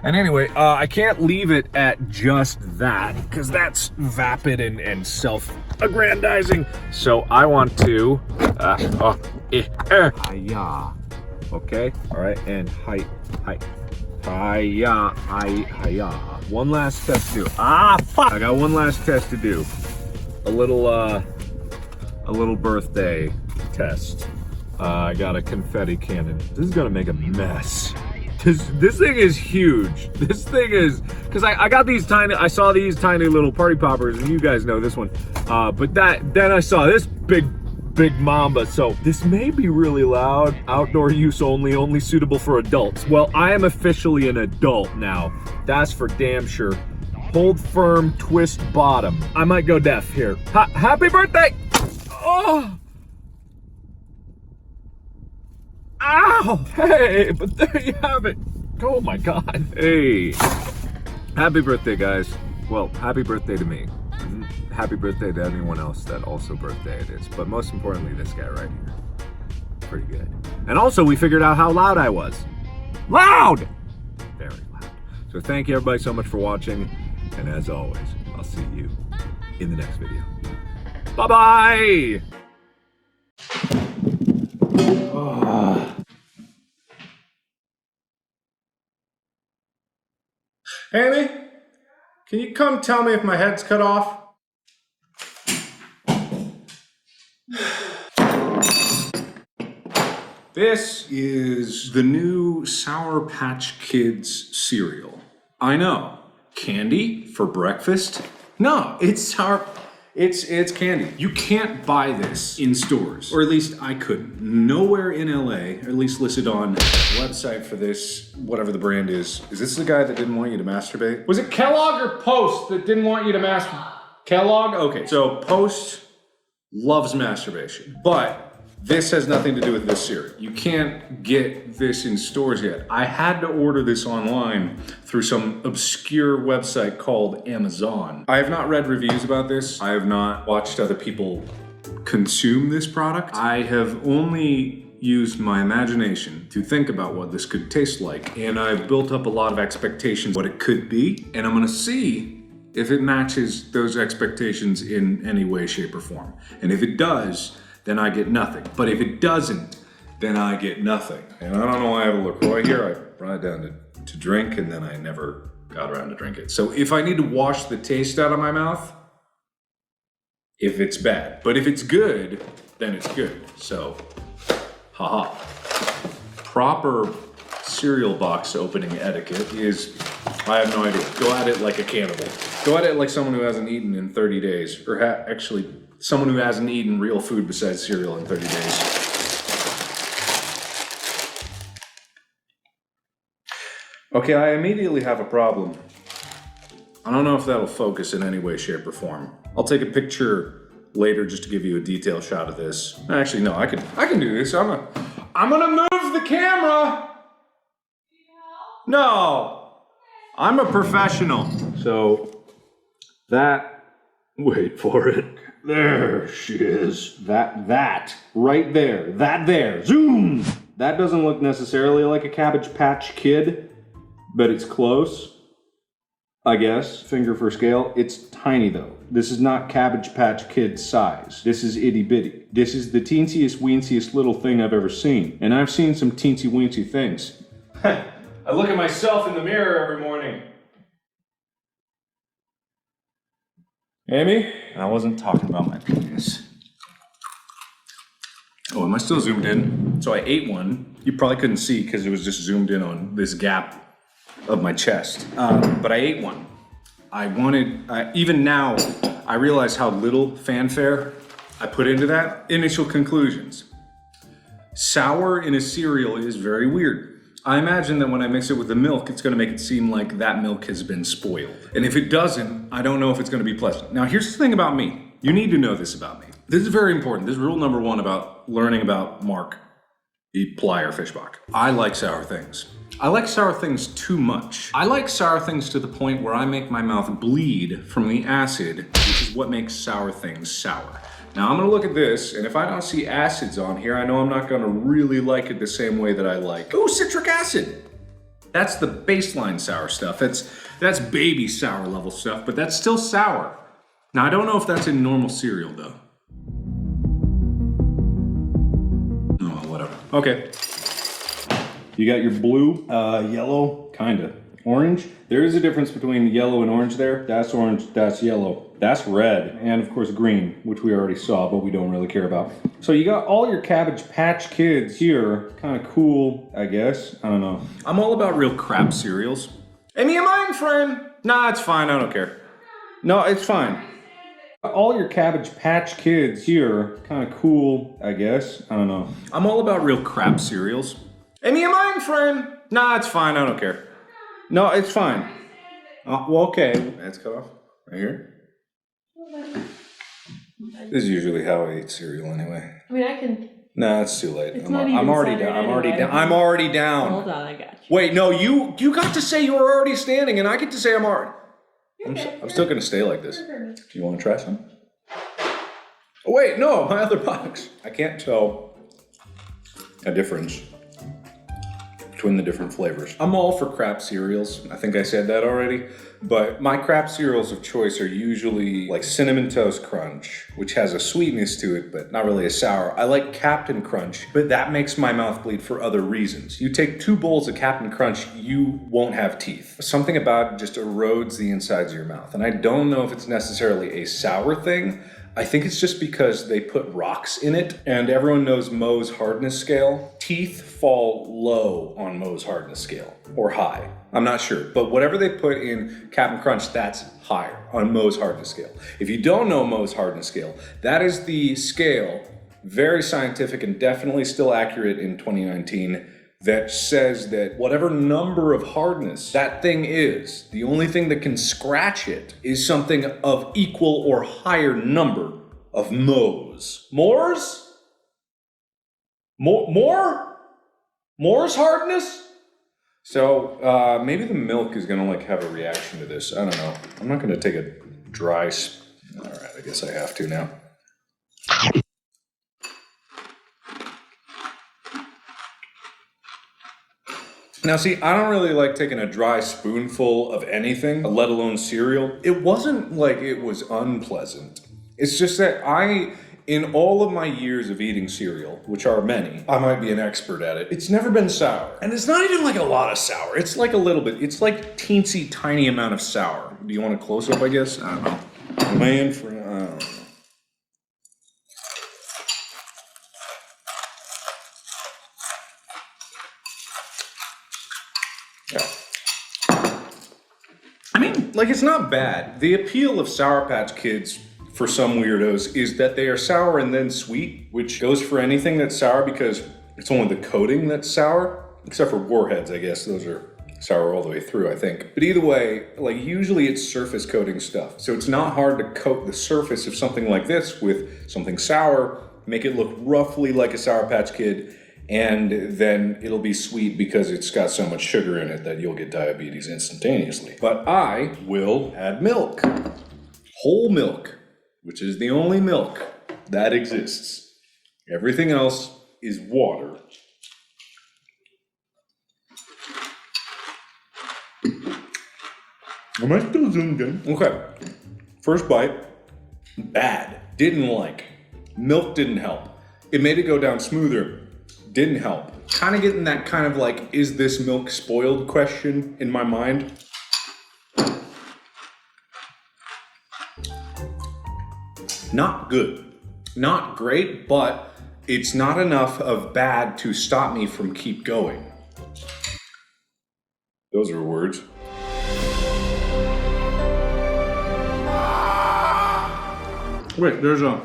And anyway, I can't leave it at just that, because that's vapid and self-aggrandizing. So I want to, okay, all right, and height, hiya. One last test to do. Ah, fuck! I got one last test to do. A little birthday test. I got a confetti cannon. This is gonna make a mess. This thing is huge. This thing is, because I got these I saw these tiny little party poppers, and you guys know this one. But then I saw this big mamba. So this may be really loud. Outdoor use only suitable for adults. Well, I am officially an adult now. That's for damn sure. Hold firm, twist bottom. I might go deaf here. Happy birthday! Oh! Ow! Hey, but there you have it. Oh my God. Hey. Happy birthday, guys. Well, happy birthday to me. Happy birthday to anyone else that also birthday it is. But most importantly, this guy right here. Pretty good. And also, we figured out how loud I was. Loud! Very loud. So thank you everybody so much for watching. And as always, I'll see you in the next video. Bye-bye! Amy, can you come tell me if my head's cut off? This is the new Sour Patch Kids cereal. I know. Candy for breakfast? No, it's sour. It's candy. You can't buy this in stores, or at least I couldn't. Nowhere in LA, or at least listed on the website for this, whatever the brand is. Is this the guy that didn't want you to masturbate? Was it Kellogg or Post that didn't want you to masturbate? Kellogg? Okay, so Post loves masturbation, but this has nothing to do with this cereal. You can't get this in stores yet. I had to order this online through some obscure website called Amazon. I have not read reviews about this. I have not watched other people consume this product. I have only used my imagination to think about what this could taste like. And I've built up a lot of expectations what it could be. And I'm gonna see if it matches those expectations in any way, shape, or form. And if it does, then I get nothing. But if it doesn't, then I get nothing. And I don't know why I have a LaCroix here. I brought it down to drink and then I never got around to drink it. So if I need to wash the taste out of my mouth, if it's bad. But if it's good, then it's good. So, haha. Proper cereal box opening etiquette is, I have no idea. Go at it like a cannibal. Go at it like someone who hasn't eaten in 30 days. Or actually, someone who hasn't eaten real food besides cereal in 30 days. Okay, I immediately have a problem. I don't know if that'll focus in any way, shape, or form. I'll take a picture later just to give you a detailed shot of this. Actually, no, I can do this. I'm gonna move the camera. No, I'm a professional. So wait for it. There she is. That, right there. That there. Zoom! That doesn't look necessarily like a Cabbage Patch Kid, but it's close, I guess. Finger for scale. It's tiny though. This is not Cabbage Patch Kid size. This is itty bitty. This is the teensiest, weensiest little thing I've ever seen. And I've seen some teensy weensy things. I look at myself in the mirror every morning. Amy? I wasn't talking about my penis. Oh, am I still zoomed in? So I ate one. You probably couldn't see because it was just zoomed in on this gap of my chest. But I ate one. Even now, I realize how little fanfare I put into that. Initial conclusions. Sour in a cereal is very weird. I imagine that when I mix it with the milk, it's gonna make it seem like that milk has been spoiled. And if it doesn't, I don't know if it's gonna be pleasant. Now, here's the thing about me. You need to know this about me. This is very important. This is rule number one about learning about markiplier Fischbach. I like sour things. I like sour things too much. I like sour things to the point where I make my mouth bleed from the acid, which is what makes sour things sour. Now I'm gonna look at this, and if I don't see acids on here, I know I'm not gonna really like it the same way that I like, ooh, citric acid. That's the baseline sour stuff. That's baby sour level stuff, but that's still sour. Now I don't know if that's in normal cereal though. Oh, whatever. Okay. You got your blue, yellow, kinda. Orange. There is a difference between yellow and orange there. That's orange, that's yellow. That's red, and of course green, which we already saw, but we don't really care about. So you got all your Cabbage Patch Kids here. Kind of cool, I guess. I don't know. I'm all about real crap cereals. Amy, am I in frame? Nah, it's fine, I don't care. No, it's fine. All your Cabbage Patch Kids here. Kind of cool, I guess. I don't know. I'm all about real crap cereals. Amy, am I in frame? Nah, it's fine, I don't care. No, it's fine. Well, okay. That's cut off. Right here. This is usually how I eat cereal anyway. I mean, I can. Nah, it's too late. It's I'm already down. I'm already down. Hold on, I got you. Wait, no, you got to say you were already standing, and I get to say I'm already. I'm still gonna stay like this. Do you want to try some? Oh, wait, no, my other box. I can't tell a difference between the different flavors. I'm all for crap cereals. I think I said that already. But my crap cereals of choice are usually like Cinnamon Toast Crunch, which has a sweetness to it, but not really a sour. I like Captain Crunch, but that makes my mouth bleed for other reasons. You take 2 bowls of Captain Crunch, you won't have teeth. Something about it just erodes the insides of your mouth. And I don't know if it's necessarily a sour thing. I think it's just because they put rocks in it, and everyone knows Mohs hardness scale. Teeth fall low on Mohs hardness scale, or high. I'm not sure, but whatever they put in Cap'n Crunch, that's higher on Mohs hardness scale. If you don't know Mohs hardness scale, that is the scale, very scientific and definitely still accurate in 2019, that says that whatever number of hardness that thing is, the only thing that can scratch it is something of equal or higher number of Mohs. Moors? Moors hardness? So maybe the milk is gonna like have a reaction to this. I don't know. I'm not gonna take a dry all right, I guess I have to now. Now see, I don't really like taking a dry spoonful of anything, let alone cereal. It wasn't like it was unpleasant. It's just that in all of my years of eating cereal, which are many, I might be an expert at it, it's never been sour. And it's not even like a lot of sour. It's like a little bit, it's like teensy tiny amount of sour. Do you want a close up, I guess? I don't know. Am I in for, I don't know. I mean, like, it's not bad. The appeal of Sour Patch Kids for some weirdos is that they are sour and then sweet, which goes for anything that's sour because it's only the coating that's sour, except for Warheads, I guess. Those are sour all the way through, I think. But either way, like, usually it's surface coating stuff. So it's not hard to coat the surface of something like this with something sour, make it look roughly like a Sour Patch Kid, and then it'll be sweet because it's got so much sugar in it that you'll get diabetes instantaneously. But I will add milk. Whole milk, which is the only milk that exists. Everything else is water. Am I still zoomed in? Okay. First bite, bad. Didn't like. Milk didn't help. It made it go down smoother. Didn't help. Kind of getting that kind of like, is this milk spoiled question in my mind. Not good. Not great, but it's not enough of bad to stop me from keep going. Those are words. Wait, there's a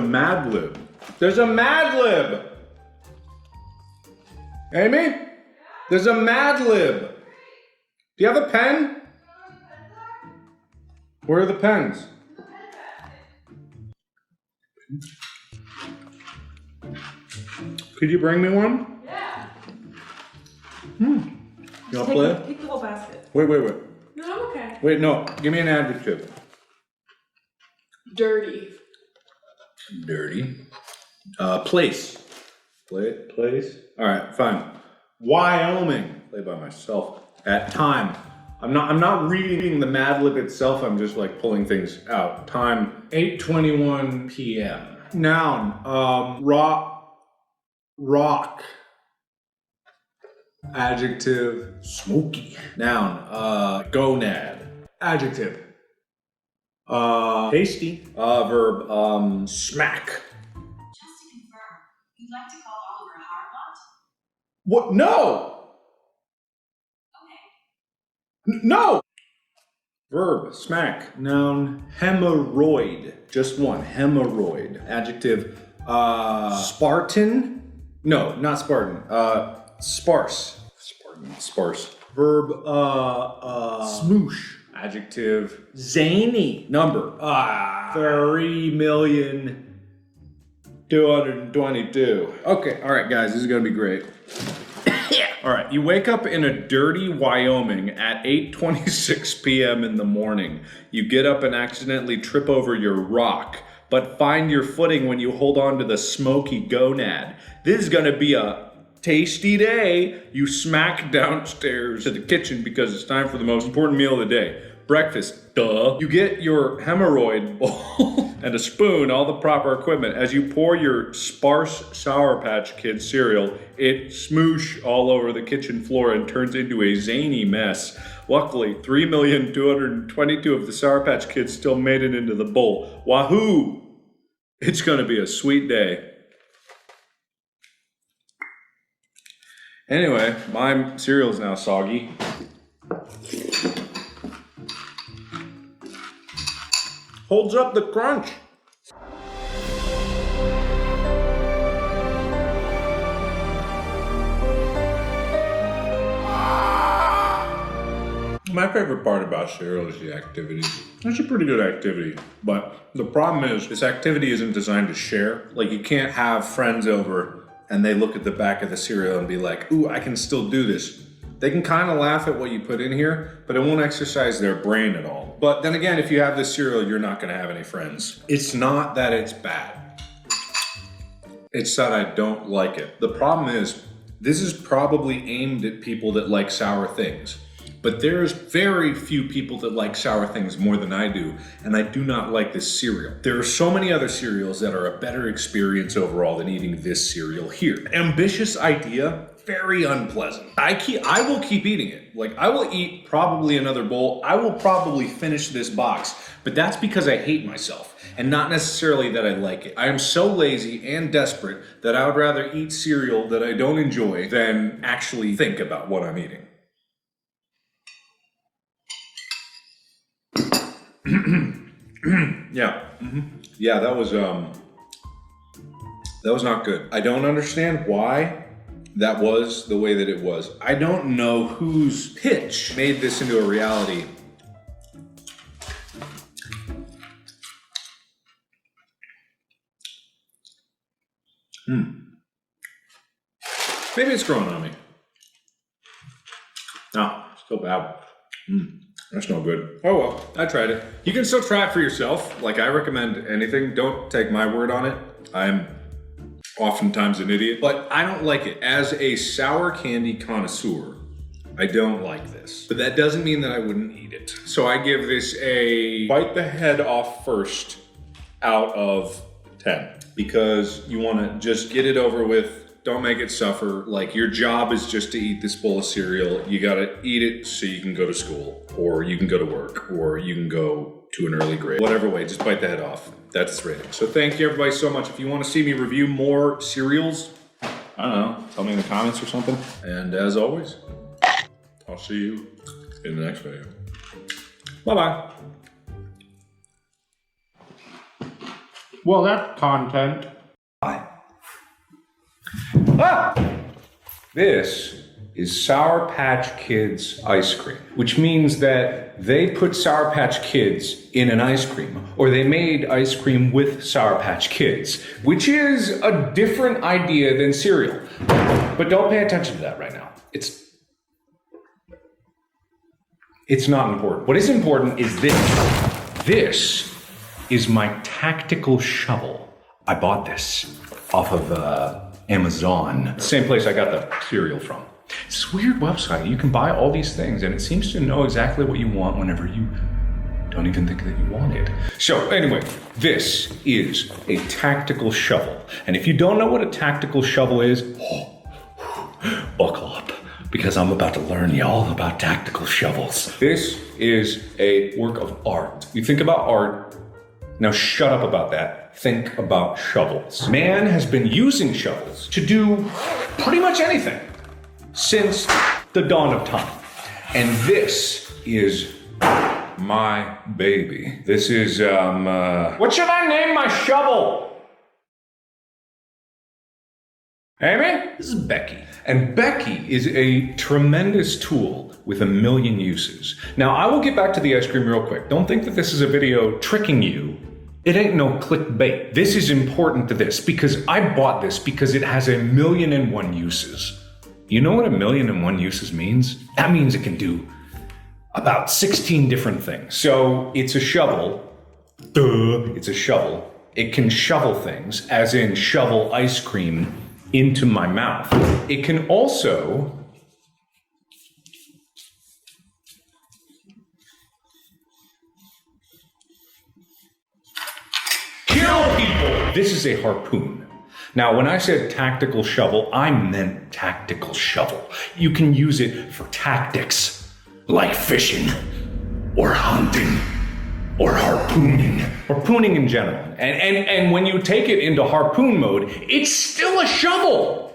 Mad Lib. There's a Mad Lib! Amy? There's a Mad Lib. Do you have a pen? Where are the pens? Could you bring me one? Yeah. You wanna play? Take the whole basket. Wait. No, I'm okay. Wait, no. Give me an adjective. Dirty. Dirty. Place. Place. All right, fine. Wyoming. Play by myself. At time. I'm not reading the Mad Lib itself. I'm just like pulling things out. Time 8:21 p.m. Noun. Rock. Adjective. Smoky. Noun. Gonad. Adjective. Tasty. Verb. Smack. Just to confirm, you'd like to call Oliver Harbot? What? No! Okay. No! Verb, smack. Noun, hemorrhoid. Just one, hemorrhoid. Adjective, Spartan. No, not Spartan. Sparse. Sparse. Verb, smoosh. Adjective, zany. Number, 3,222,000. Okay, all right, guys, this is gonna be great. All right, you wake up in a dirty Wyoming at 8:26 p.m. in the morning. You get up and accidentally trip over your rock, but find your footing when you hold on to the smoky gonad. This is gonna be a tasty day. You smack downstairs to the kitchen because it's time for the most important meal of the day. Breakfast, duh. You get your hemorrhoid bowl and a spoon, all the proper equipment. As you pour your sparse Sour Patch Kid cereal, it smoosh all over the kitchen floor and turns into a zany mess. Luckily, 3,222,000 of the Sour Patch Kids still made it into the bowl. Wahoo! It's gonna be a sweet day. Anyway, my cereal's now soggy. Holds up the crunch. My favorite part about cereal is the activity. It's a pretty good activity, but the problem is this activity isn't designed to share. Like, you can't have friends over and they look at the back of the cereal and be like, ooh, I can still do this. They can kind of laugh at what you put in here, but it won't exercise their brain at all. But then again, if you have this cereal, you're not gonna have any friends. It's not that it's bad. It's that I don't like it. The problem is, this is probably aimed at people that like sour things. But there's very few people that like sour things more than I do, and I do not like this cereal. There are so many other cereals that are a better experience overall than eating this cereal here. Ambitious idea, very unpleasant. I will keep eating it. Like, I will eat probably another bowl. I will probably finish this box, but that's because I hate myself, and not necessarily that I like it. I am so lazy and desperate that I would rather eat cereal that I don't enjoy than actually think about what I'm eating. Yeah. Yeah, that was not good. I don't understand why that was the way that it was. I don't know whose pitch made this into a reality. Maybe it's growing on me. No, still bad. That's no good. Oh well, I tried it. You can still try it for yourself. Like, I recommend anything. Don't take my word on it. I'm oftentimes an idiot, but I don't like it. As a sour candy connoisseur, I don't like this. But that doesn't mean that I wouldn't eat it. So I give this a bite the head off first out of 10. Because you want to just get it over with. Don't make it suffer. Like, your job is just to eat this bowl of cereal. You gotta eat it so you can go to school, or you can go to work, or you can go to an early grade. Whatever way, just bite the head off. That's its rating. So thank you everybody so much. If you want to see me review more cereals, I don't know, tell me in the comments or something. And as always, I'll see you in the next video. Bye-bye. Well, that's content. Bye. This is Sour Patch Kids ice cream, which means that they put Sour Patch Kids in an ice cream, or they made ice cream with Sour Patch Kids, which is a different idea than cereal. But don't pay attention to that right now. It's not important. What is important is this. This is my tactical shovel. I bought this off of Amazon. Same place I got the cereal from. It's a weird website. You can buy all these things and it seems to know exactly what you want whenever you don't even think that you want it. So anyway, this is a tactical shovel. And if you don't know what a tactical shovel is, buckle up, because I'm about to learn y'all about tactical shovels. This is a work of art. You think about art, now shut up about that. Think about shovels. Man has been using shovels to do pretty much anything since the dawn of time. And this is my baby. This is, what should I name my shovel? Amy? This is Becky. And Becky is a tremendous tool with a million uses. Now, I will get back to the ice cream real quick. Don't think that this is a video tricking you. It ain't no clickbait. This is important to this because I bought this because it has 1,000,001 uses. You know what 1,000,001 uses means? That means it can do about 16 different things. So it's a shovel. Duh, it's a shovel. It can shovel things, as in shovel ice cream into my mouth. It can also kill people. This is a harpoon. Now, when I said tactical shovel, I meant tactical shovel. You can use it for tactics, like fishing or hunting or harpooning. Harpooning in general. And when you take it into harpoon mode, it's still a shovel.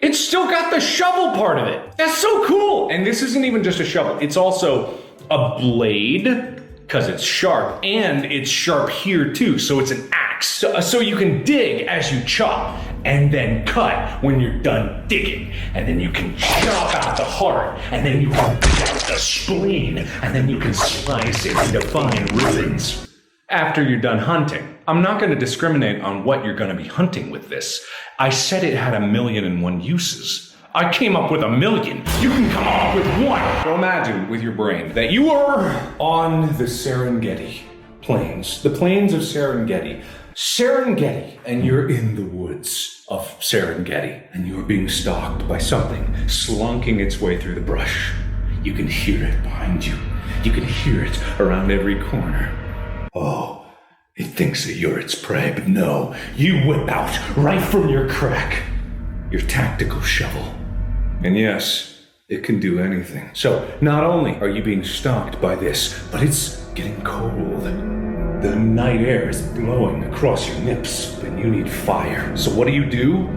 It's still got the shovel part of it. That's so cool. And this isn't even just a shovel. It's also a blade, because it's sharp, and it's sharp here too, so it's an axe. So you can dig as you chop, and then cut when you're done digging. And then you can chop out the heart, and then you can pick out the spleen, and then you can slice it into fine ribbons. After you're done hunting, I'm not going to discriminate on what you're going to be hunting with this. I said it had 1,000,001 uses. I came up with 1,000,000. You can come up with one. So imagine with your brain that you are on the Serengeti plains, the plains of Serengeti. Serengeti, and you're in the woods of Serengeti, and you're being stalked by something slunking its way through the brush. You can hear it behind you. You can hear it around every corner. Oh, it thinks that you're its prey, but no, you whip out right from your crack your tactical shovel. And yes, it can do anything. So not only are you being stalked by this, but it's getting cold. The night air is blowing across your nips, and you need fire. So what do?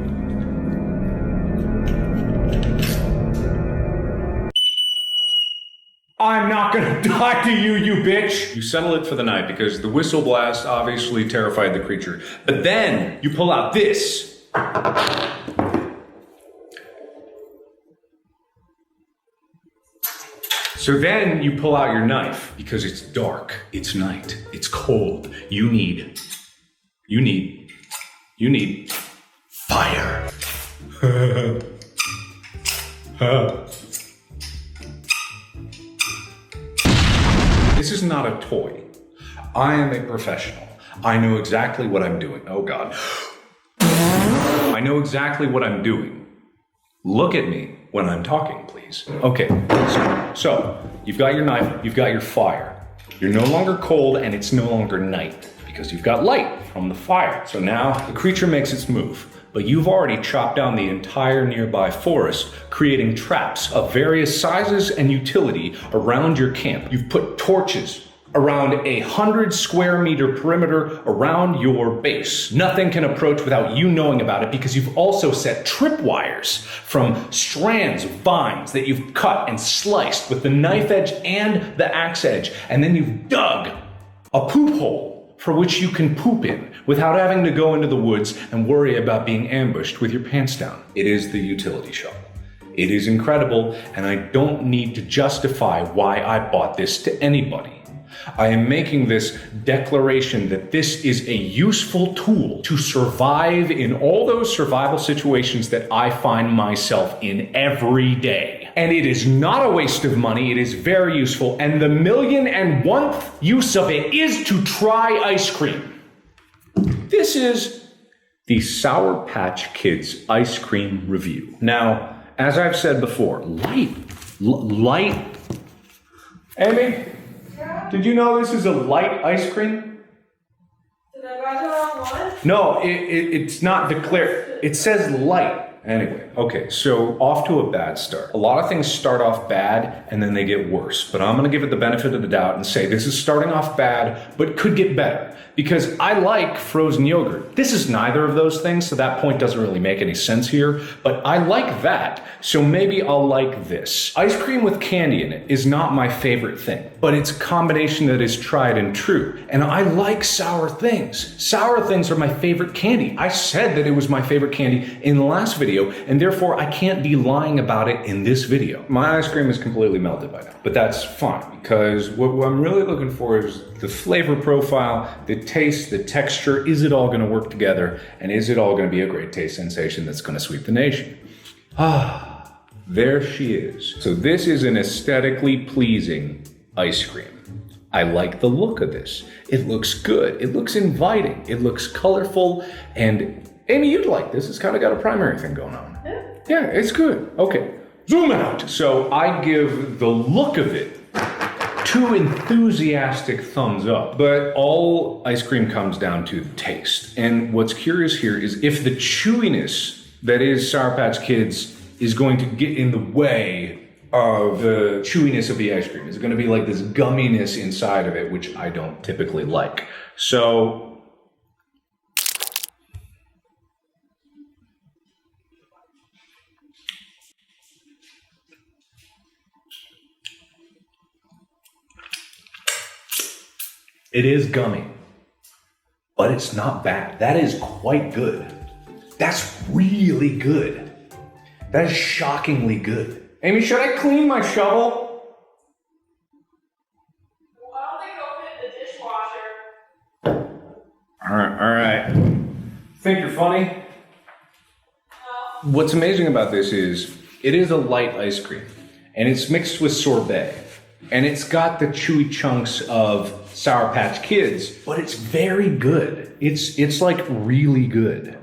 I'm not gonna die to you, you bitch! You settle it for the night because the whistle blast obviously terrified the creature. But then you pull out this. So then you pull out your knife because it's dark, it's night, it's cold. You need fire. This is not a toy. I am a professional. I know exactly what I'm doing. Oh God. I know exactly what I'm doing. Look at me when I'm talking, please. Okay, so you've got your knife, you've got your fire. You're no longer cold and it's no longer night because you've got light from the fire. So now the creature makes its move, but you've already chopped down the entire nearby forest, creating traps of various sizes and utility around your camp. You've put torches around 100 square meter perimeter around your base. Nothing can approach without you knowing about it because you've also set tripwires from strands of vines that you've cut and sliced with the knife edge and the axe edge. And then you've dug a poop hole for which you can poop in without having to go into the woods and worry about being ambushed with your pants down. It is the utility shovel. It is incredible, and I don't need to justify why I bought this to anybody. I am making this declaration that this is a useful tool to survive in all those survival situations that I find myself in every day. And it is not a waste of money, it is very useful, and the 1,000,001th use of it is to try ice cream. This is the Sour Patch Kids ice cream review. Now, as I've said before, light. Amy? Did you know this is a light ice cream? Did I buy the wrong one? No, it's not declared. It says light. Anyway, okay, so off to a bad start. A lot of things start off bad and then they get worse. But I'm going to give it the benefit of the doubt and say this is starting off bad, but could get better. Because I like frozen yogurt. This is neither of those things, so that point doesn't really make any sense here. But I like that, so maybe I'll like this. Ice cream with candy in it is not my favorite thing, but it's a combination that is tried and true. And I like sour things. Sour things are my favorite candy. I said that it was my favorite candy in the last video, and therefore I can't be lying about it in this video. My ice cream is completely melted by now, but that's fine, because what I'm really looking for is the flavor profile, the taste, the texture. Is it all going to work together? And is it all going to be a great taste sensation that's going to sweep the nation? Ah, there she is. So this is an aesthetically pleasing ice cream. I like the look of this. It looks good. It looks inviting. It looks colorful. And Amy, you'd like this. It's kind of got a primary thing going on. Yeah, it's good. Okay, zoom out. So I give the look of it 2 enthusiastic thumbs up, but all ice cream comes down to the taste. And what's curious here is if the chewiness that is Sour Patch Kids is going to get in the way of the chewiness of the ice cream. It's going to be like this gumminess inside of it, which I don't typically like. So it is gummy, but it's not bad. That is quite good. That's really good. That is shockingly good. Amy, should I clean my shovel? Well, I don't think it'll fit in the dishwasher. All right. Think you're funny? What's amazing about this is it is a light ice cream, and it's mixed with sorbet, and it's got the chewy chunks of Sour Patch Kids, but it's very good. It's like really good.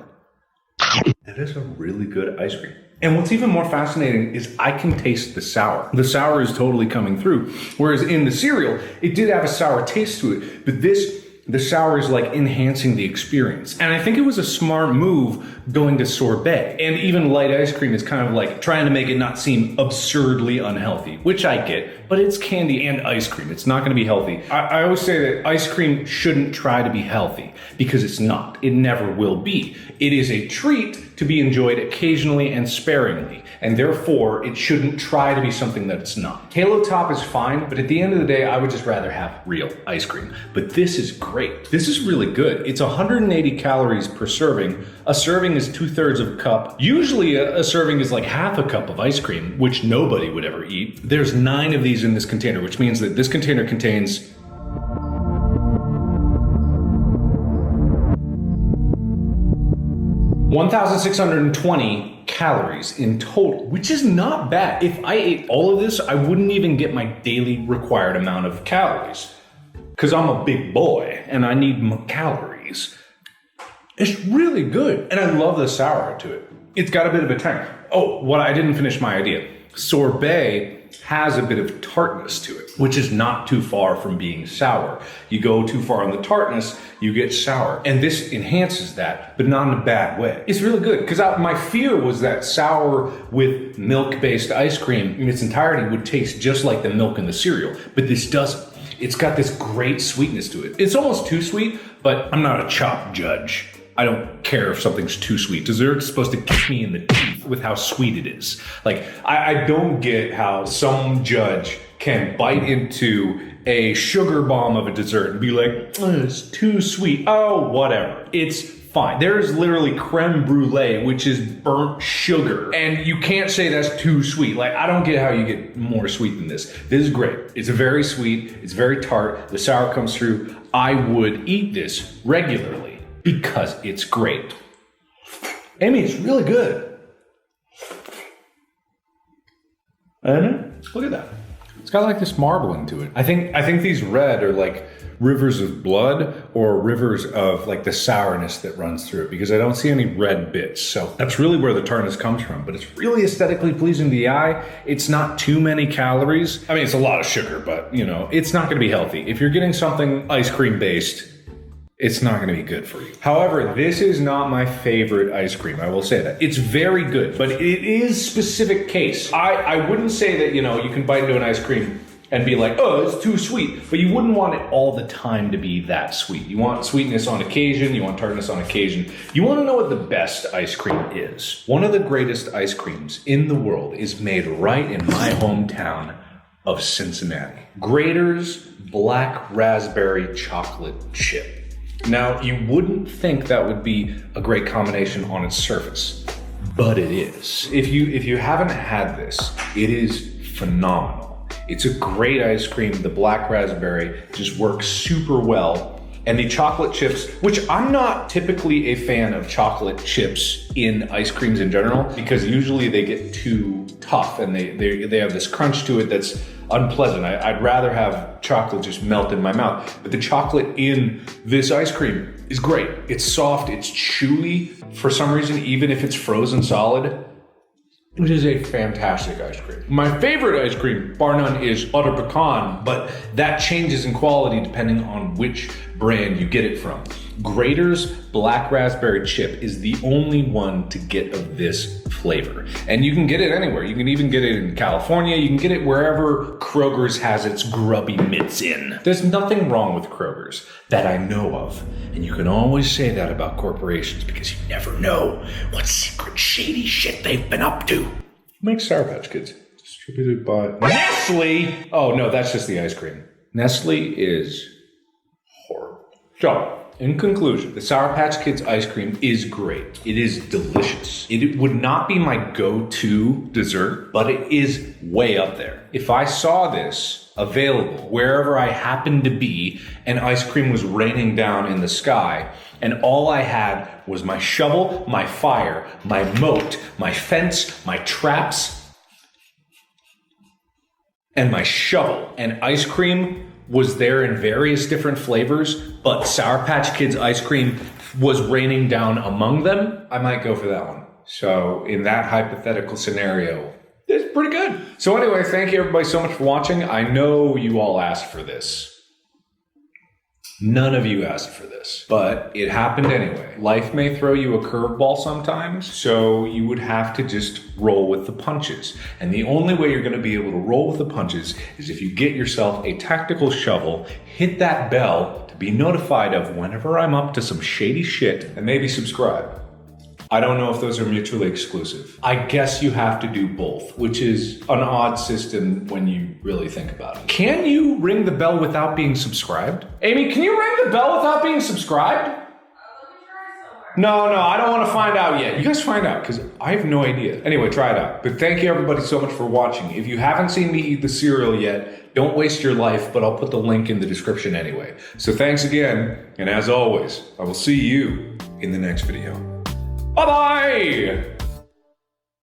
That is a really good ice cream. And what's even more fascinating is I can taste the sour. The sour is totally coming through. Whereas in the cereal, it did have a sour taste to it, but the sour is like enhancing the experience. And I think it was a smart move going to sorbet. And even light ice cream is kind of like trying to make it not seem absurdly unhealthy, which I get, but it's candy and ice cream. It's not gonna be healthy. I always say that ice cream shouldn't try to be healthy because it's not. It never will be. It is a treat to be enjoyed occasionally and sparingly, and therefore it shouldn't try to be something that it's not. Halo Top is fine, but at the end of the day, I would just rather have real ice cream. But this is great. This is really good. It's 180 calories per serving. A serving is 2/3 of a cup. Usually a serving is like half a cup of ice cream, which nobody would ever eat. There's 9 of these in this container, which means that this container contains 1,620 calories in total, which is not bad. If I ate all of this, I wouldn't even get my daily required amount of calories. Because I'm a big boy and I need calories. It's really good. And I love the sour to it. It's got a bit of a tang. Oh, what I didn't finish my idea. Sorbet has a bit of tartness to it, which is not too far from being sour. You go too far on the tartness, you get sour. And this enhances that, but not in a bad way. It's really good, because my fear was that sour with milk-based ice cream in its entirety would taste just like the milk in the cereal, but this doesn't. It's got this great sweetness to it. It's almost too sweet, but I'm not a chop judge. I don't care if something's too sweet. Dessert's supposed to kick me in the teeth with how sweet it is. Like, I don't get how some judge can bite into a sugar bomb of a dessert and be like, oh, it's too sweet. Oh, whatever. It's fine. There's literally creme brulee, which is burnt sugar. And you can't say that's too sweet. Like, I don't get how you get more sweet than this. This is great. It's very sweet. It's very tart. The sour comes through. I would eat this regularly, because it's great. Amy, it's really good. Look at that. It's got like this marbling to it. I think these red are like rivers of blood or rivers of like the sourness that runs through it, because I don't see any red bits. So that's really where the tartness comes from, but it's really aesthetically pleasing to the eye. It's not too many calories. I mean, it's a lot of sugar, but you know, it's not gonna be healthy. If you're getting something ice cream based, it's not going to be good for you. However, this is not my favorite ice cream. I will say that. It's very good, but it is specific case. I wouldn't say that, you know, you can bite into an ice cream and be like, oh, it's too sweet. But you wouldn't want it all the time to be that sweet. You want sweetness on occasion. You want tartness on occasion. You want to know what the best ice cream is. One of the greatest ice creams in the world is made right in my hometown of Cincinnati. Grater's Black Raspberry Chocolate Chip. Now, you wouldn't think that would be a great combination on its surface, but it is. If you haven't had this, it is phenomenal. It's a great ice cream. The black raspberry just works super well. And the chocolate chips, which I'm not typically a fan of chocolate chips in ice creams in general, because usually they get too tough and they have this crunch to it that's unpleasant. I'd rather have chocolate just melt in my mouth. But the chocolate in this ice cream is great. It's soft, it's chewy for some reason, even if it's frozen solid. It is a fantastic ice cream. My favorite ice cream, bar none, is butter pecan, but that changes in quality depending on which brand you get it from. Grater's Black Raspberry Chip is the only one to get of this flavor. And you can get it anywhere. You can even get it in California. You can get it wherever Kroger's has its grubby mitts in. There's nothing wrong with Kroger's that I know of. And you can always say that about corporations because you never know what secret shady shit they've been up to. Who makes Sour Patch Kids? Distributed by Nestle! Oh no, that's just the ice cream. Nestle is horrible. So, in conclusion, the Sour Patch Kids ice cream is great. It is delicious. It would not be my go-to dessert, but it is way up there. If I saw this available wherever I happened to be and ice cream was raining down in the sky, and all I had was my shovel, my fire, my moat, my fence, my traps, and my shovel, and ice cream was there in various different flavors, but Sour Patch Kids ice cream was raining down among them, I might go for that one. So in that hypothetical scenario, it's pretty good. So anyway, thank you everybody so much for watching. I know you all asked for this. None of you asked for this, but it happened anyway. Life may throw you a curveball sometimes, so you would have to just roll with the punches. And the only way you're gonna be able to roll with the punches is if you get yourself a tactical shovel, hit that bell to be notified of whenever I'm up to some shady shit, and maybe subscribe. I don't know if those are mutually exclusive. I guess you have to do both, which is an odd system when you really think about it. Can you ring the bell without being subscribed? Amy, can you ring the bell without being subscribed? Let me try somewhere. No, I don't want to find out yet. You guys find out, because I have no idea. Anyway, try it out. But thank you everybody so much for watching. If you haven't seen me eat the cereal yet, don't waste your life, but I'll put the link in the description anyway. So thanks again, and as always, I will see you in the next video. Bye-bye!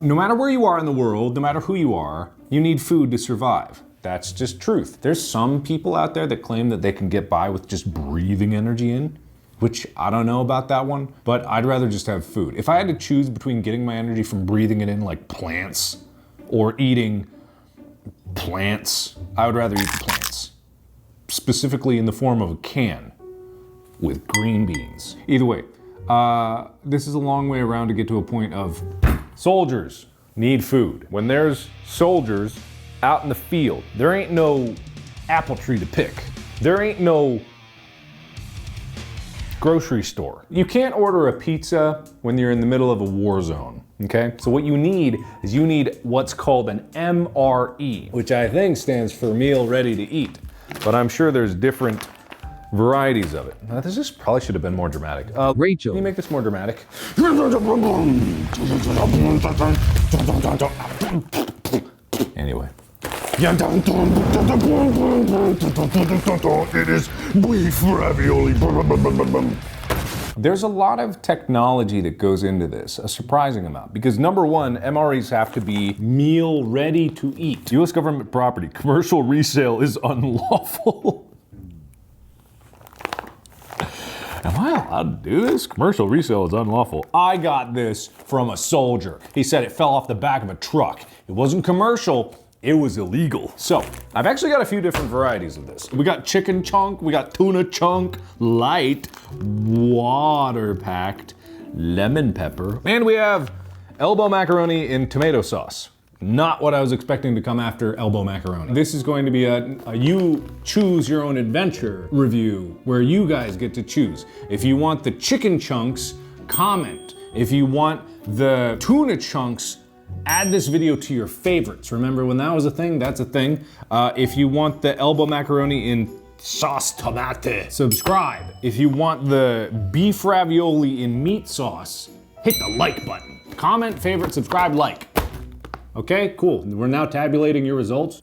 No matter where you are in the world, no matter who you are, you need food to survive. That's just truth. There's some people out there that claim that they can get by with just breathing energy in, which I don't know about that one, but I'd rather just have food. If I had to choose between getting my energy from breathing it in like plants or eating plants, I would rather eat the plants. Specifically in the form of a can with green beans. Either way, this is a long way around to get to a point of soldiers need food. When there's soldiers out in the field, there ain't no apple tree to pick. There ain't no grocery store. You can't order a pizza when you're in the middle of a war zone, okay? So what you need is you need what's called an MRE, which I think stands for meal ready to eat, but I'm sure there's different varieties of it. Now, this probably should have been more dramatic. Rachel, can you make this more dramatic? Anyway. It is beef ravioli. There's a lot of technology that goes into this, a surprising amount, because number one, MREs have to be meal ready to eat. US government property, commercial resale is unlawful. Am I allowed to do this? Commercial resale is unlawful. I got this from a soldier. He said it fell off the back of a truck. It wasn't commercial, it was illegal. So, I've actually got a few different varieties of this. We got chicken chunk, we got tuna chunk, light, water packed, lemon pepper, and we have elbow macaroni in tomato sauce. Not what I was expecting to come after elbow macaroni. This is going to be a you choose your own adventure review where you guys get to choose. If you want the chicken chunks, comment. If you want the tuna chunks, add this video to your favorites. Remember when that was a thing? That's a thing. If you want the elbow macaroni in sauce tomate, subscribe. If you want the beef ravioli in meat sauce, hit the like button. Comment, favorite, subscribe, like. Okay, cool. We're now tabulating your results.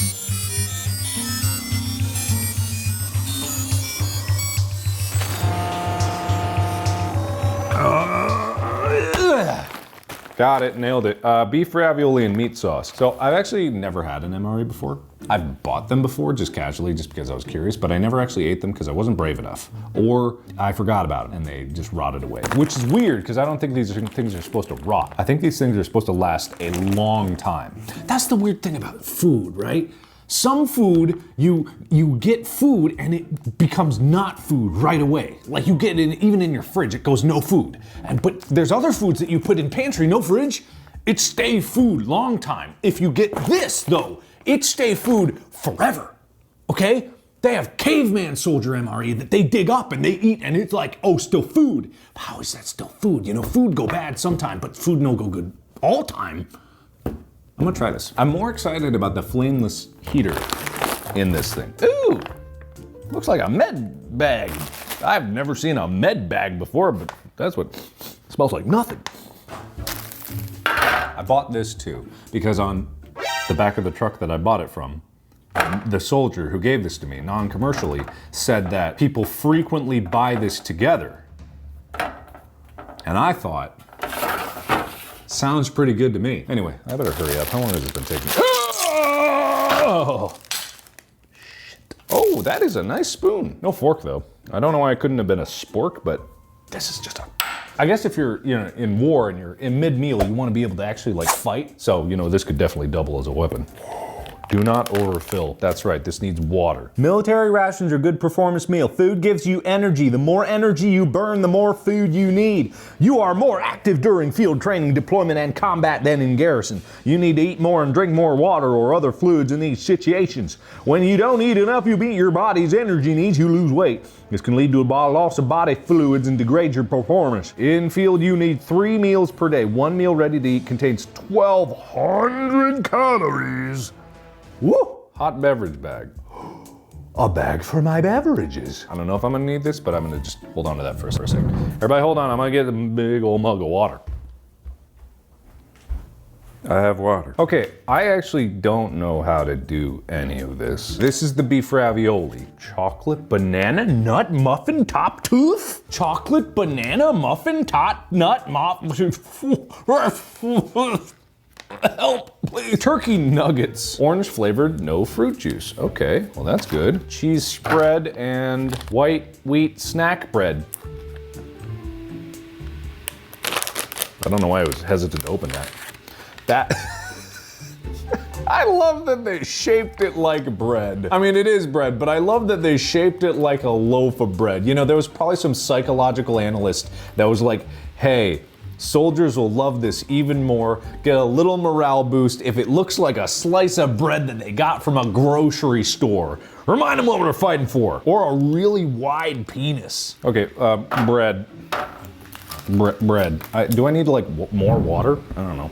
Got it, nailed it. Beef ravioli and meat sauce. So I've actually never had an MRE before. I've bought them before, just casually, just because I was curious, but I never actually ate them because I wasn't brave enough. Or I forgot about it and they just rotted away. Which is weird, because I don't think these things are supposed to rot. I think these things are supposed to last a long time. That's the weird thing about food, right? Some food, you get food and it becomes not food right away. Like you get it even in your fridge, it goes no food. But there's other foods that you put in pantry, no fridge, it stay food long time. If you get this though, it stay food forever, okay? They have caveman soldier MRE that they dig up and they eat and it's like, oh, still food. How is that still food? You know, food go bad sometime, but food no go good all time. I'm gonna try this. I'm more excited about the flameless heater in this thing. Ooh, looks like a med bag. I've never seen a med bag before, but that's what it smells like, nothing. I bought this too, because on the back of the truck that I bought it from, the soldier who gave this to me, non-commercially, said that people frequently buy this together. And I thought, sounds pretty good to me. Anyway, I better hurry up. How long has it been taking? Oh, shit. Oh, that is a nice spoon. No fork though. I don't know why it couldn't have been a spork, but this is just a... I guess if you're, you know, in war and you're in mid-meal, you want to be able to actually like fight. So, you know, this could definitely double as a weapon. Do not overfill. That's right, this needs water. Military rations are good performance meal. Food gives you energy. The more energy you burn, the more food you need. You are more active during field training, deployment, and combat than in garrison. You need to eat more and drink more water or other fluids in these situations. When you don't eat enough, you meet your body's energy needs, you lose weight. This can lead to a loss of body fluids and degrade your performance. In field, you need 3 meals per day. 1 meal ready to eat contains 1,200 calories. Woo! Hot beverage bag. A bag for my beverages. I don't know if I'm gonna need this, but I'm gonna just hold on to that for a second. Everybody hold on, I'm gonna get a big old mug of water. I have water. Okay, I actually don't know how to do any of this. This is the beef ravioli. Chocolate banana nut muffin top tooth? Chocolate banana muffin top nut muffin. Help, please. Turkey nuggets. Orange flavored, no fruit juice. Okay, well that's good. Cheese spread and white wheat snack bread. I don't know why I was hesitant to open that. I love that they shaped it like bread. I mean, it is bread, but I love that they shaped it like a loaf of bread. You know, there was probably some psychological analyst that was like, hey, soldiers will love this even more, get a little morale boost if it looks like a slice of bread that they got from a grocery store. Remind them what they're fighting for. Or a really wide penis. Okay, bread. Bread. Do I need like more water? I don't know.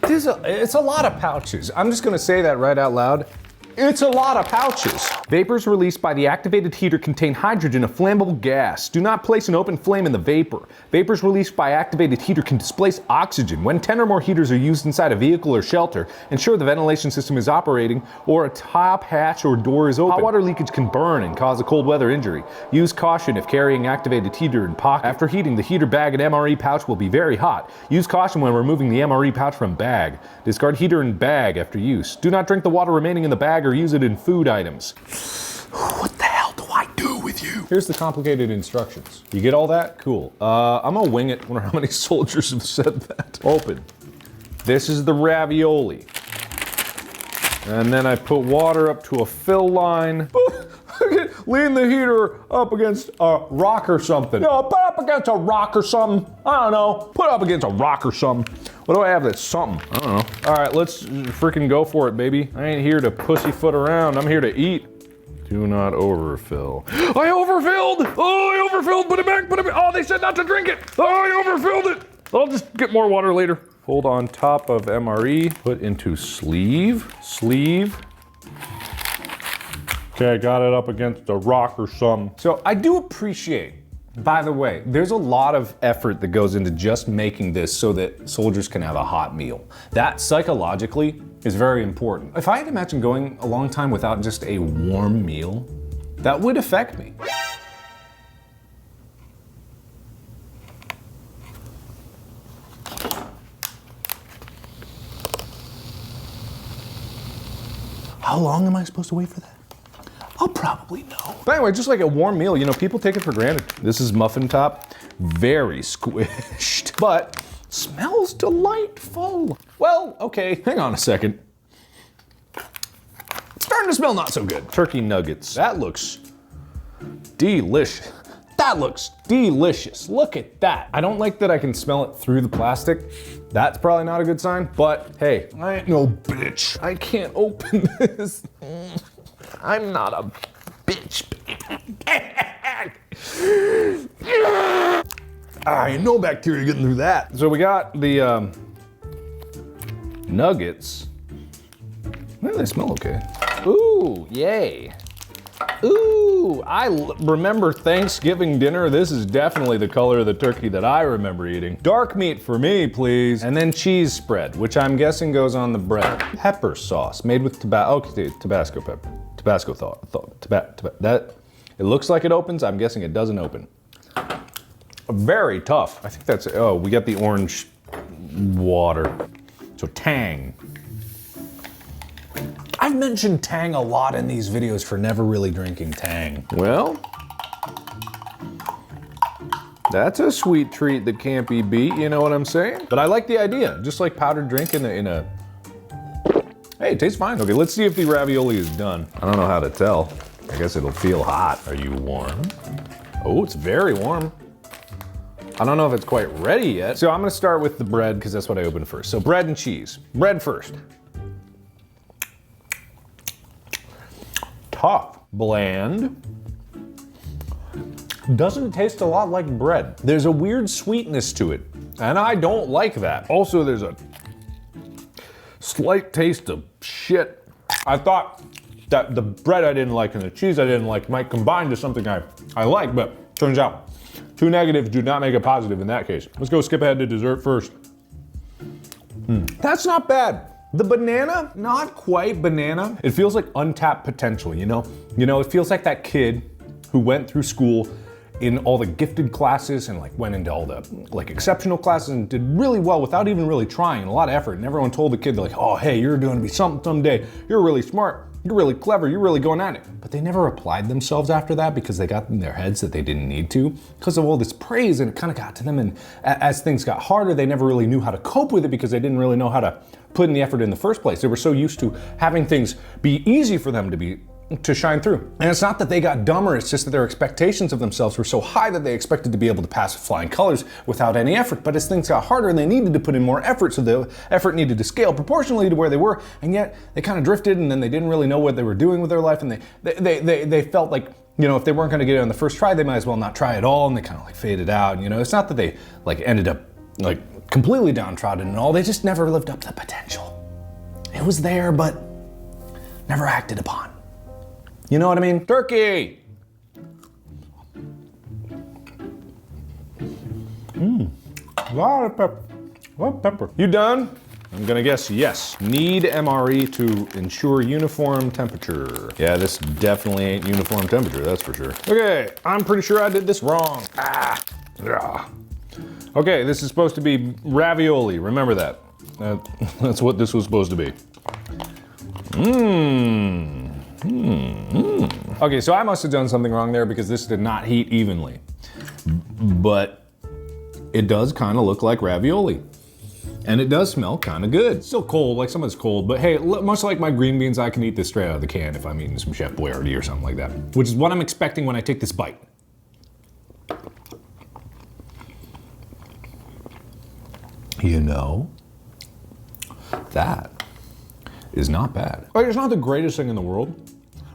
It's a lot of pouches. I'm just gonna say that right out loud. It's a lot of pouches. Vapors released by the activated heater contain hydrogen, a flammable gas. Do not place an open flame in the vapor. Vapors released by activated heater can displace oxygen. When 10 or more heaters are used inside a vehicle or shelter, ensure the ventilation system is operating or a top hatch or door is open. Hot water leakage can burn and cause a cold weather injury. Use caution if carrying activated heater in pocket. After heating, the heater bag and MRE pouch will be very hot. Use caution when removing the MRE pouch from bag. Discard heater and bag after use. Do not drink the water remaining in the bag or use it in food items. What the hell do I do with you? Here's the complicated instructions. You get all that? Cool. I'm gonna wing it. I wonder how many soldiers have said that. Open. This is the ravioli. And then I put water up to a fill line. Lean the heater up against a rock or something. No, put up against a rock or something. I don't know. Put up against a rock or something. What do I have that's something? I don't know. All right, let's freaking go for it, baby. I ain't here to pussyfoot around. I'm here to eat. Do not overfill. I overfilled! Oh, I overfilled. Put it back, put it back. Oh, they said not to drink it. Oh, I overfilled it. I'll just get more water later. Hold on top of MRE. Put into sleeve. Sleeve. Okay, I got it up against a rock or something. So I do appreciate, by the way, there's a lot of effort that goes into just making this so that soldiers can have a hot meal. That psychologically is very important. If I had to imagine going a long time without just a warm meal, that would affect me. How long am I supposed to wait for that? I'll probably know. But anyway, just like a warm meal, you know, people take it for granted. This is muffin top, very squished, but Smells delightful. Well, okay, hang on a second. It's starting to smell not so good. Turkey nuggets. That looks delicious. That looks delicious. Look at that. I don't like that I can smell it through the plastic. That's probably not a good sign, but hey, I ain't no bitch. I can't open this. I'm not a bitch. Ain't no bacteria getting through that. So we got the nuggets. Well, they smell okay. Ooh, yay. Ooh, remember Thanksgiving dinner. This is definitely the color of the turkey that I remember eating. Dark meat for me, please. And then cheese spread, which I'm guessing goes on the bread. Pepper sauce made with Tabasco pepper. Tabasco that, it looks like it opens. I'm guessing it doesn't open. Very tough. I think that's, oh, we got the orange water. So tang. I've mentioned tang a lot in these videos for never really drinking tang. Well, that's a sweet treat that can't be beat, you know what I'm saying? But I like the idea, just like powdered drink in a hey, it tastes fine. Okay, let's see if the ravioli is done. I don't know how to tell. I guess it'll feel hot. Are you warm? Oh, it's very warm. I don't know if it's quite ready yet. So I'm gonna start with the bread because that's what I opened first. So bread and cheese. Bread first. Tough, bland. Doesn't taste a lot like bread. There's a weird sweetness to it, and I don't like that. Also, there's a slight taste of shit. I thought that the bread I didn't like and the cheese I didn't like might combine to something I like, but turns out two negatives do not make a positive in that case. Let's go skip ahead to dessert first. That's not bad. The banana, not quite banana. It feels like untapped potential, you know? You know, it feels like that kid who went through school in all the gifted classes and like went into all the like exceptional classes and did really well without even really trying and a lot of effort. And everyone told the kid, they're like, oh, hey, you're going to be something someday. You're really smart. You're really clever. You're really going at it. But they never applied themselves after that because they got in their heads that they didn't need to because of all this praise, and it kind of got to them. And as things got harder, they never really knew how to cope with it because they didn't really know how to put in the effort in the first place. They were so used to having things be easy for them to shine through. And it's not that they got dumber, it's just that their expectations of themselves were so high that they expected to be able to pass with flying colors without any effort. But as things got harder, they needed to put in more effort, so the effort needed to scale proportionally to where they were, and yet they kind of drifted, and then they didn't really know what they were doing with their life, and they felt like, you know, if they weren't gonna get it on the first try, they might as well not try at all, and they kind of like faded out. You know, it's not that they like ended up like completely downtrodden and all, they just never lived up to the potential. It was there, but never acted upon. You know what I mean? Turkey! A lot of pepper. A lot of pepper. You done? I'm gonna guess yes. Need MRE to ensure uniform temperature. Yeah, this definitely ain't uniform temperature, that's for sure. Okay, I'm pretty sure I did this wrong. Okay, this is supposed to be ravioli, remember that. That's what this was supposed to be. Okay, so I must have done something wrong there because this did not heat evenly. But it does kind of look like ravioli. And it does smell kind of good. It's still cold, like some of it's cold, but hey, much like my green beans, I can eat this straight out of the can if I'm eating some Chef Boyardee or something like that. Which is what I'm expecting when I take this bite. You know, that is not bad. Like, it's not the greatest thing in the world,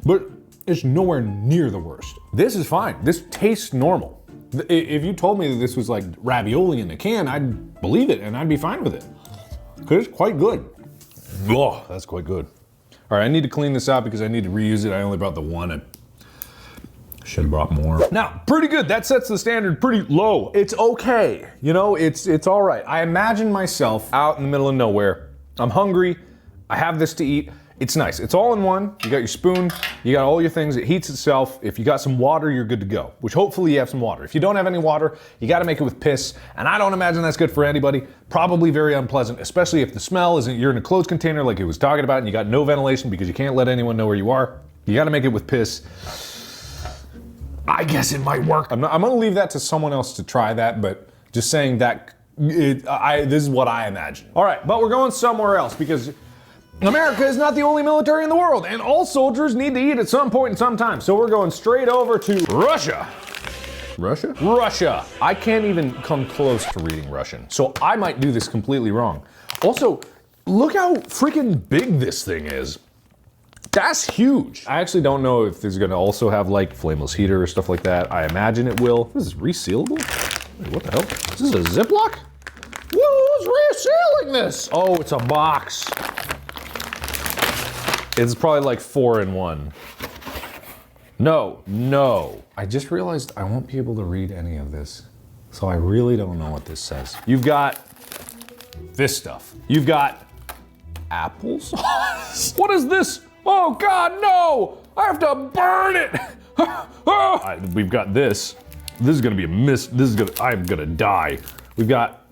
but it's nowhere near the worst. This is fine. This tastes normal. If you told me that this was like ravioli in a can, I'd believe it and I'd be fine with it. Because it's quite good. Oh, that's quite good. All right, I need to clean this out because I need to reuse it. I only brought the one. I should have brought more. Now, pretty good. That sets the standard pretty low. It's okay. You know, it's all right. I imagine myself out in the middle of nowhere. I'm hungry. I have this to eat. It's nice. It's all in one. You got your spoon, you got all your things. It heats itself. If you got some water, you're good to go, which hopefully you have some water. If you don't have any water, you got to make it with piss. And I don't imagine that's good for anybody. Probably very unpleasant, especially if the smell isn't, you're in a closed container like it was talking about and you got no ventilation because you can't let anyone know where you are. You got to make it with piss. I guess it might work. I'm gonna leave that to someone else to try that, but just saying that This is what I imagine. All right, but we're going somewhere else because America is not the only military in the world, and all soldiers need to eat at some point in some time. So we're going straight over to Russia. Russia? Russia. I can't even come close to reading Russian, so I might do this completely wrong. Also, look how freaking big this thing is. That's huge. I actually don't know if this is gonna also have like flameless heater or stuff like that. I imagine it will. This is resealable? Wait, what the hell? Is this a Ziploc? Who's resealing this? Oh, it's a box. It's probably like 4 in 1. No. I just realized I won't be able to read any of this. So I really don't know what this says. You've got this stuff. You've got applesauce. What is this? Oh God, no! I have to burn it! We've got this. This is gonna be a miss. I'm gonna die. We've got,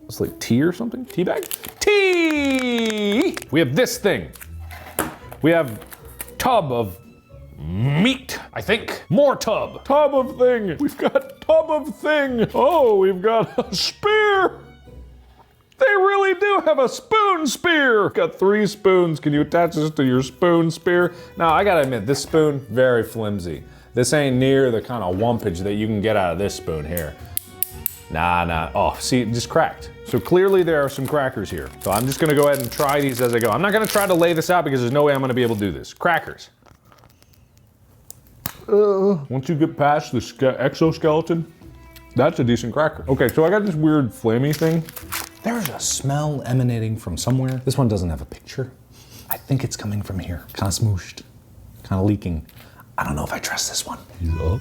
it's like tea or something? Tea bag? Tea! We have this thing. We have tub of meat, I think. More tub. Tub of thing. We've got tub of thing. Oh, we've got a spear. They really do have a spoon spear. Got 3 spoons. Can you attach this to your spoon spear? Now, I gotta admit, this spoon, very flimsy. This ain't near the kind of wumpage that you can get out of this spoon here. Nah. Oh, see, it just cracked. So clearly there are some crackers here. So I'm just gonna go ahead and try these as I go. I'm not gonna try to lay this out because there's no way I'm gonna be able to do this. Crackers. Once you get past the exoskeleton, that's a decent cracker. Okay, so I got this weird flamey thing. There's a smell emanating from somewhere. This one doesn't have a picture. I think it's coming from here. Kind of smooshed, kind of leaking. I don't know if I trust this one. He's up.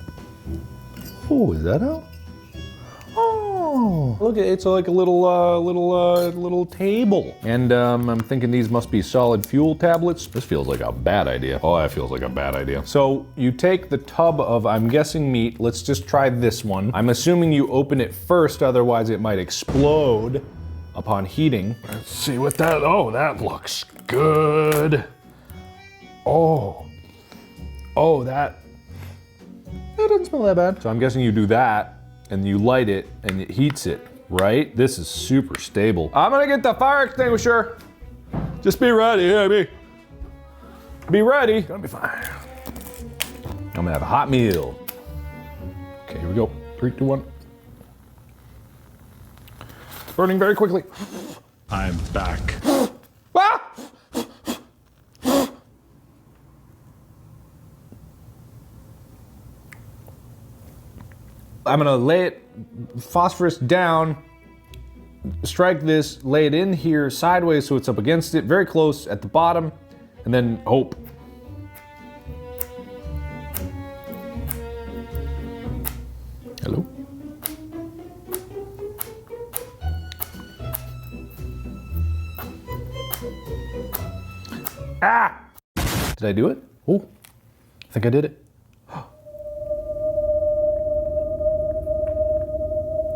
Oh, is that out? Oh, look, it's like a little table. And I'm thinking these must be solid fuel tablets. This feels like a bad idea. Oh, that feels like a bad idea. So you take the tub of, I'm guessing meat. Let's just try this one. I'm assuming you open it first, otherwise it might explode upon heating. Let's see what that, oh, that looks good. Oh, that doesn't smell that bad. So I'm guessing you do that, and you light it, and it heats it, right? This is super stable. I'm gonna get the fire extinguisher. Just be ready, baby. Be ready. Gonna be fine. I'm gonna have a hot meal. Okay, here we go. 3, 2, 1. It's burning very quickly. I'm back. Ah! I'm gonna lay it phosphorus down, strike this, lay it in here sideways so it's up against it, very close at the bottom, and then hope. Hello? Ah! Did I do it? Oh, I think I did it.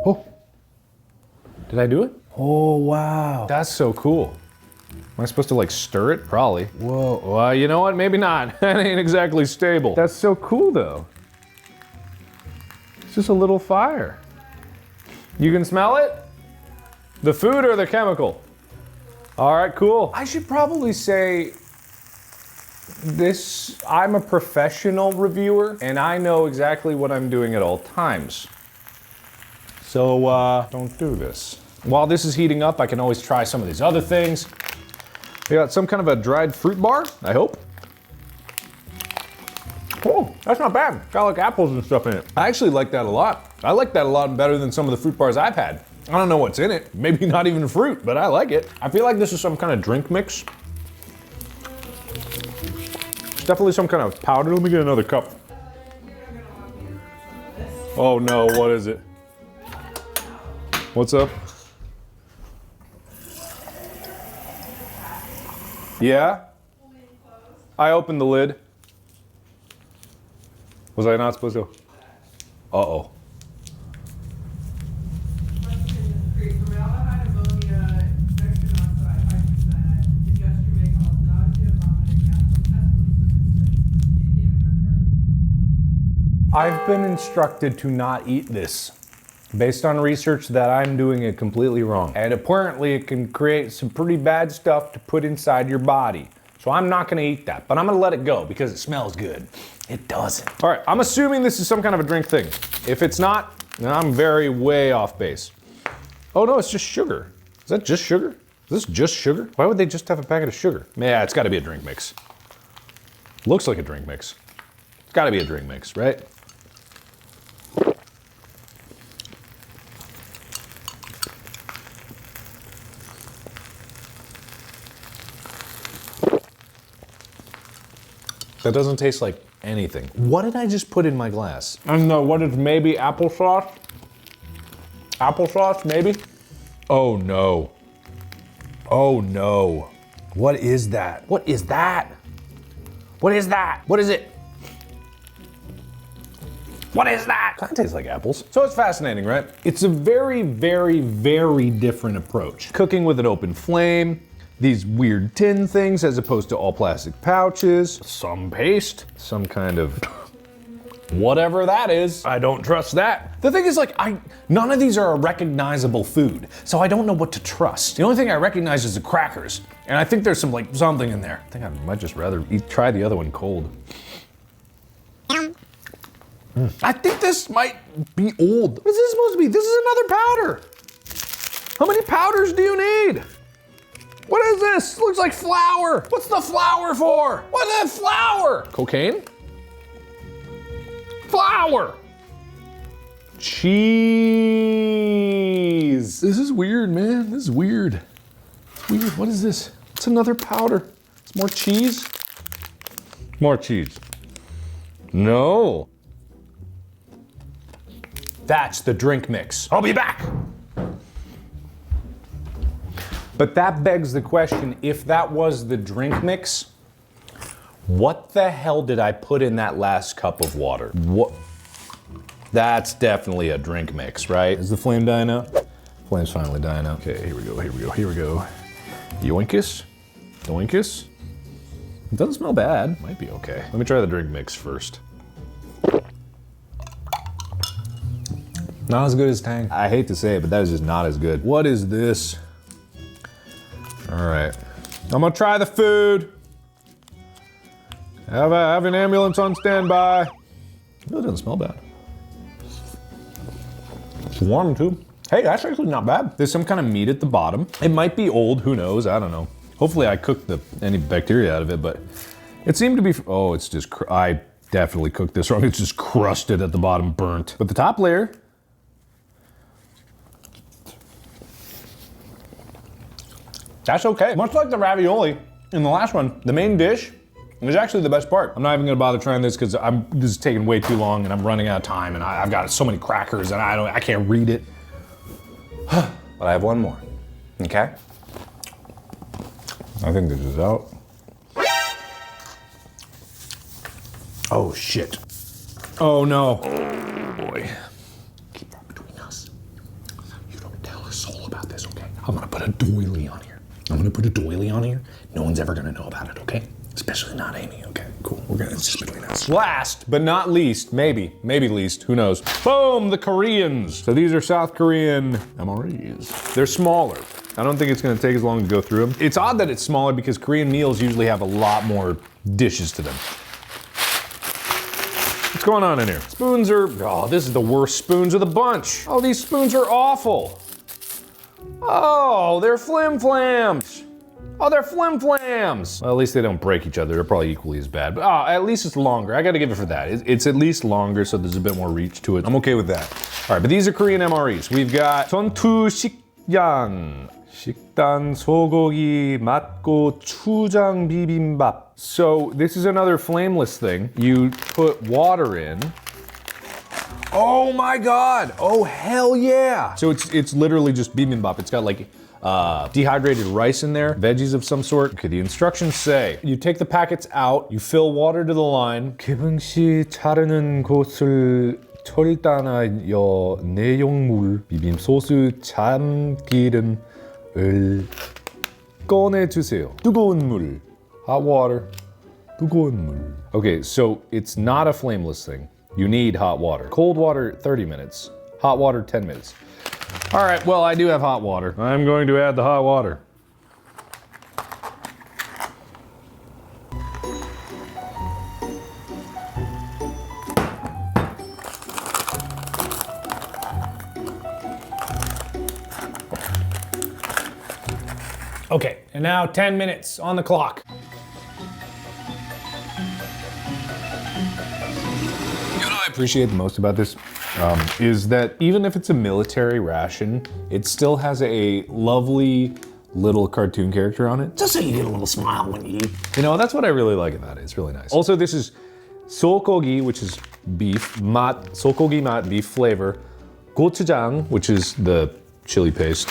Oh, did I do it? Oh, wow. That's so cool. Am I supposed to like stir it? Probably. Whoa, well, you know what? Maybe not. That ain't exactly stable. That's so cool though. It's just a little fire. You can smell it? The food or the chemical? All right, cool. I should probably say this, I'm a professional reviewer and I know exactly what I'm doing at all times. So don't do this. While this is heating up, I can always try some of these other things. We got some kind of a dried fruit bar, I hope. Oh, that's not bad. Got like apples and stuff in it. I actually like that a lot. I like that a lot better than some of the fruit bars I've had. I don't know what's in it. Maybe not even fruit, but I like it. I feel like this is some kind of drink mix. It's definitely some kind of powder. Let me get another cup. Oh no, what is it? What's up? Yeah? I opened the lid. Was I not supposed to? Uh-oh. I've been instructed to not eat this. based on research that I'm doing it completely wrong. And apparently it can create some pretty bad stuff to put inside your body. So I'm not gonna eat that, but I'm gonna let it go because it smells good. It doesn't. All right, I'm assuming this is some kind of a drink thing. If it's not, then I'm way off base. Oh no, it's just sugar. Is that just sugar? Is this just sugar? Why would they just have a packet of sugar? Yeah, it's gotta be a drink mix. Looks like a drink mix. It's gotta be a drink mix, right? That doesn't taste like anything. What did I just put in my glass? I don't know, what is maybe applesauce? Applesauce, maybe? Oh no. Oh no. What is that? What is that? What is that? What is it? What is that? Kind of tastes like apples. So it's fascinating, right? It's a very different approach. Cooking with an open flame, these weird tin things as opposed to all plastic pouches, some paste, some kind of whatever that is. I don't trust that. The thing is, like, none of these are a recognizable food, so I don't know what to trust. The only thing I recognize is the crackers, and I think there's something in there. I think I might just rather try the other one cold. I think this might be old. What is this supposed to be? This is another powder. How many powders do you need? What is this? Looks like flour. What's the flour for? What's that flour? Cocaine? Flour. Cheese. This is weird, man. This is weird. It's weird. What is this? It's another powder. It's more cheese. More cheese. No. That's the drink mix. I'll be back. But that begs the question, if that was the drink mix, what the hell did I put in that last cup of water? What? That's definitely a drink mix, right? Is the flame dying out? Flame's finally dying out. Okay, here we go, here we go, here we go. Yoinkus? Doinkus? It doesn't smell bad. Might be okay. Let me try the drink mix first. Not as good as Tang. I hate to say it, but that is just not as good. What is this? All right, I'm gonna try the food. Have an ambulance on standby. It really doesn't smell bad. It's warm too. Hey, that's actually not bad. There's some kind of meat at the bottom. It might be old, who knows, I don't know. Hopefully I cooked any bacteria out of it, but it seemed to be, oh, it's just, I definitely cooked this wrong. It's just crusted at the bottom, burnt. But the top layer, that's okay. Much like the ravioli in the last one, the main dish is actually the best part. I'm not even gonna bother trying this because this is taking way too long and I'm running out of time and I've got so many crackers and I can't read it. But I have one more, okay? I think this is out. Oh shit. Oh no. Oh boy. Keep that between us. You don't tell a soul about this, okay? I'm gonna put a doily on here. I'm gonna put a doily on here. No one's ever gonna know about it, okay? Especially not Amy, okay? Cool, it's just between us. Last, but not least, maybe least, who knows? Boom, the Koreans. So these are South Korean MREs. They're smaller. I don't think it's gonna take as long to go through them. It's odd that it's smaller because Korean meals usually have a lot more dishes to them. What's going on in here? Spoons are, oh, this is the worst spoons of the bunch. Oh, these spoons are awful. Oh, they're flim-flams. Oh, they're flim-flams. Well, at least they don't break each other. They're probably equally as bad. But at least it's longer. I gotta give it for that. It's at least longer, so there's a bit more reach to it. I'm okay with that. All right, but these are Korean MREs. We've got 전투 식량, 식단 소고기 맛고 추장 비빔밥. So this is another flameless thing. You put water in. Oh my God! Oh hell yeah! So it's literally just bibimbap. It's got like dehydrated rice in there, veggies of some sort. Okay, the instructions say you take the packets out, you fill water to the line. 개봉 시 자르는 곳을 절단하여 내용물, 비빔 소스, 참기름을 꺼내 주세요. 뜨거운 물, hot water, 뜨거운 물. Okay, so it's not a flameless thing. You need hot water. Cold water, 30 minutes. Hot water, 10 minutes. All right, well, I do have hot water. I'm going to add the hot water. Okay, and now 10 minutes on the clock. You know what I appreciate the most about this is that even if it's a military ration, it still has a lovely little cartoon character on it. Just so you get a little smile when you eat. You know, that's what I really like about it. It's really nice. Also, this is sokogi, which is beef, sokogi mat, beef flavor, gochujang, which is the chili paste,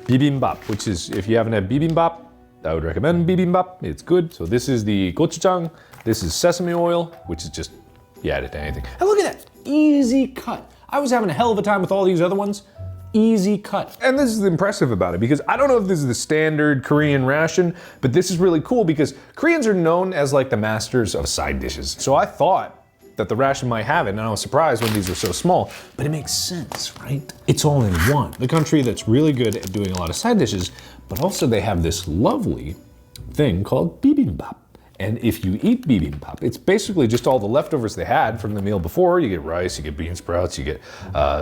bibimbap, which is, if you haven't had bibimbap, I would recommend bibimbap. It's good. So this is the gochujang. This is sesame oil, which is just, you add it to anything. And look at that, easy cut. I was having a hell of a time with all these other ones. Easy cut. And this is impressive about it because I don't know if this is the standard Korean ration, but this is really cool because Koreans are known as like the masters of side dishes. So I thought that the ration might have it, and I was surprised when these are so small, but it makes sense, right? It's all in one. The country that's really good at doing a lot of side dishes, but also they have this lovely thing called bibimbap. And if you eat bibimbap, it's basically just all the leftovers they had from the meal before. You get rice, you get bean sprouts, you get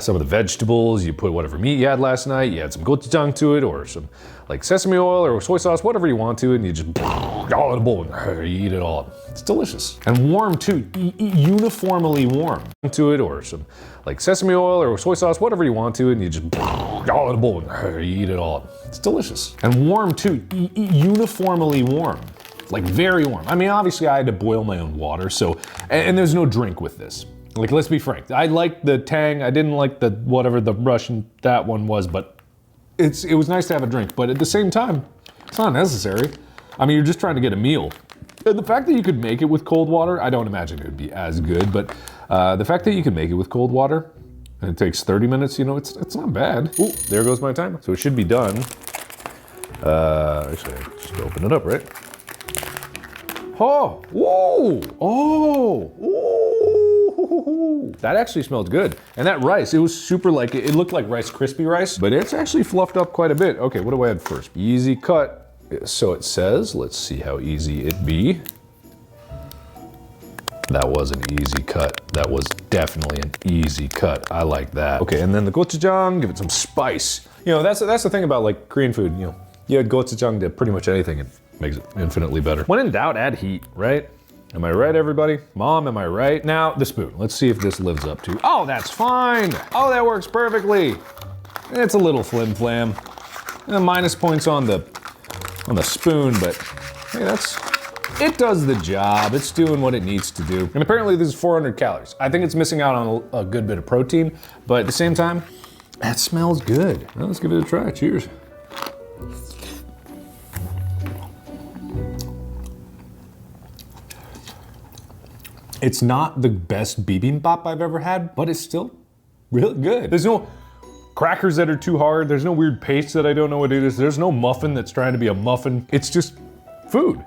some of the vegetables, you put whatever meat you had last night, you add some gochujang to it, or some like sesame oil or soy sauce, whatever you want to, and you just all in a bowl, and you eat it all. It's delicious. And warm too, uniformly warm to it, or some like sesame oil or soy sauce, whatever you want to, and you just all in a bowl, and you eat it all. It's delicious. And warm too, uniformly warm. Like very warm. I mean, obviously I had to boil my own water, so, and there's no drink with this. Like, let's be frank. I liked the tang, I didn't like the, whatever the Russian, that one was, but it was nice to have a drink, but at the same time, it's not necessary. I mean, you're just trying to get a meal. And the fact that you could make it with cold water, I don't imagine it would be as good, but the fact that you can make it with cold water, and it takes 30 minutes, you know, it's not bad. Ooh, there goes my timer. So it should be done. Actually, I just open it up, right? Oh, whoa, oh, that actually smelled good. And that rice, it was super like, it looked like Rice Krispie rice, but it's actually fluffed up quite a bit. Okay, what do I add first? Easy cut. So it says, let's see how easy it be. That was an easy cut. That was definitely an easy cut. I like that. Okay, and then the gochujang, give it some spice. You know, that's the thing about like Korean food, you know, you add gochujang to pretty much anything. It makes it infinitely better. When in doubt, add heat, right? Am I right, everybody? Mom, am I right? Now, the spoon. Let's see if this lives up to. Oh, that's fine. Oh, that works perfectly. It's a little flim-flam. Minus points on the spoon, but hey, it does the job. It's doing what it needs to do. And apparently this is 400 calories. I think it's missing out on a good bit of protein, but at the same time, that smells good. Well, let's give it a try. Cheers. It's not the best bibimbap I've ever had, but it's still really good. There's no crackers that are too hard. There's no weird paste that I don't know what it is. There's no muffin that's trying to be a muffin. It's just food.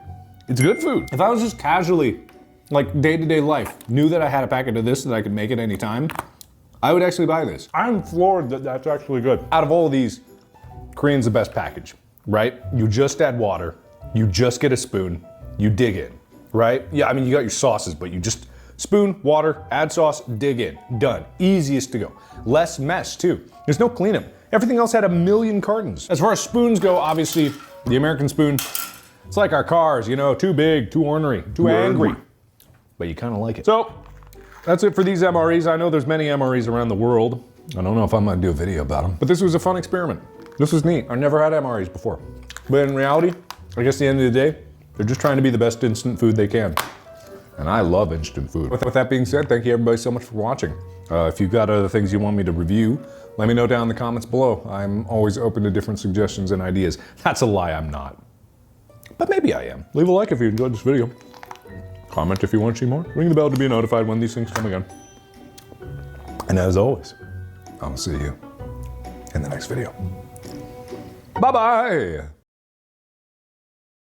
It's good food. If I was just casually, like day-to-day life, knew that I had a packet of this that I could make at any time, I would actually buy this. I'm floored that that's actually good. Out of all of these, Korean's the best package, right? You just add water, you just get a spoon, you dig in. Right? Yeah, I mean, you got your sauces, but you just spoon, water, add sauce, dig in, done. Easiest to go. Less mess too. There's no cleanup. Everything else had a million cartons. As far as spoons go, obviously, the American spoon, it's like our cars, you know, too big, too ornery, too angry, but you kind of like it. So that's it for these MREs. I know there's many MREs around the world. I don't know if I'm gonna do a video about them, but this was a fun experiment. This was neat. I never had MREs before, but in reality, I guess at the end of the day, they're just trying to be the best instant food they can. And I love instant food. With that being said, thank you everybody so much for watching. If you've got other things you want me to review, let me know down in the comments below. I'm always open to different suggestions and ideas. That's a lie, I'm not. But maybe I am. Leave a like if you enjoyed this video. Comment if you want to see more. Ring the bell to be notified when these things come again. And as always, I'll see you in the next video. Bye-bye.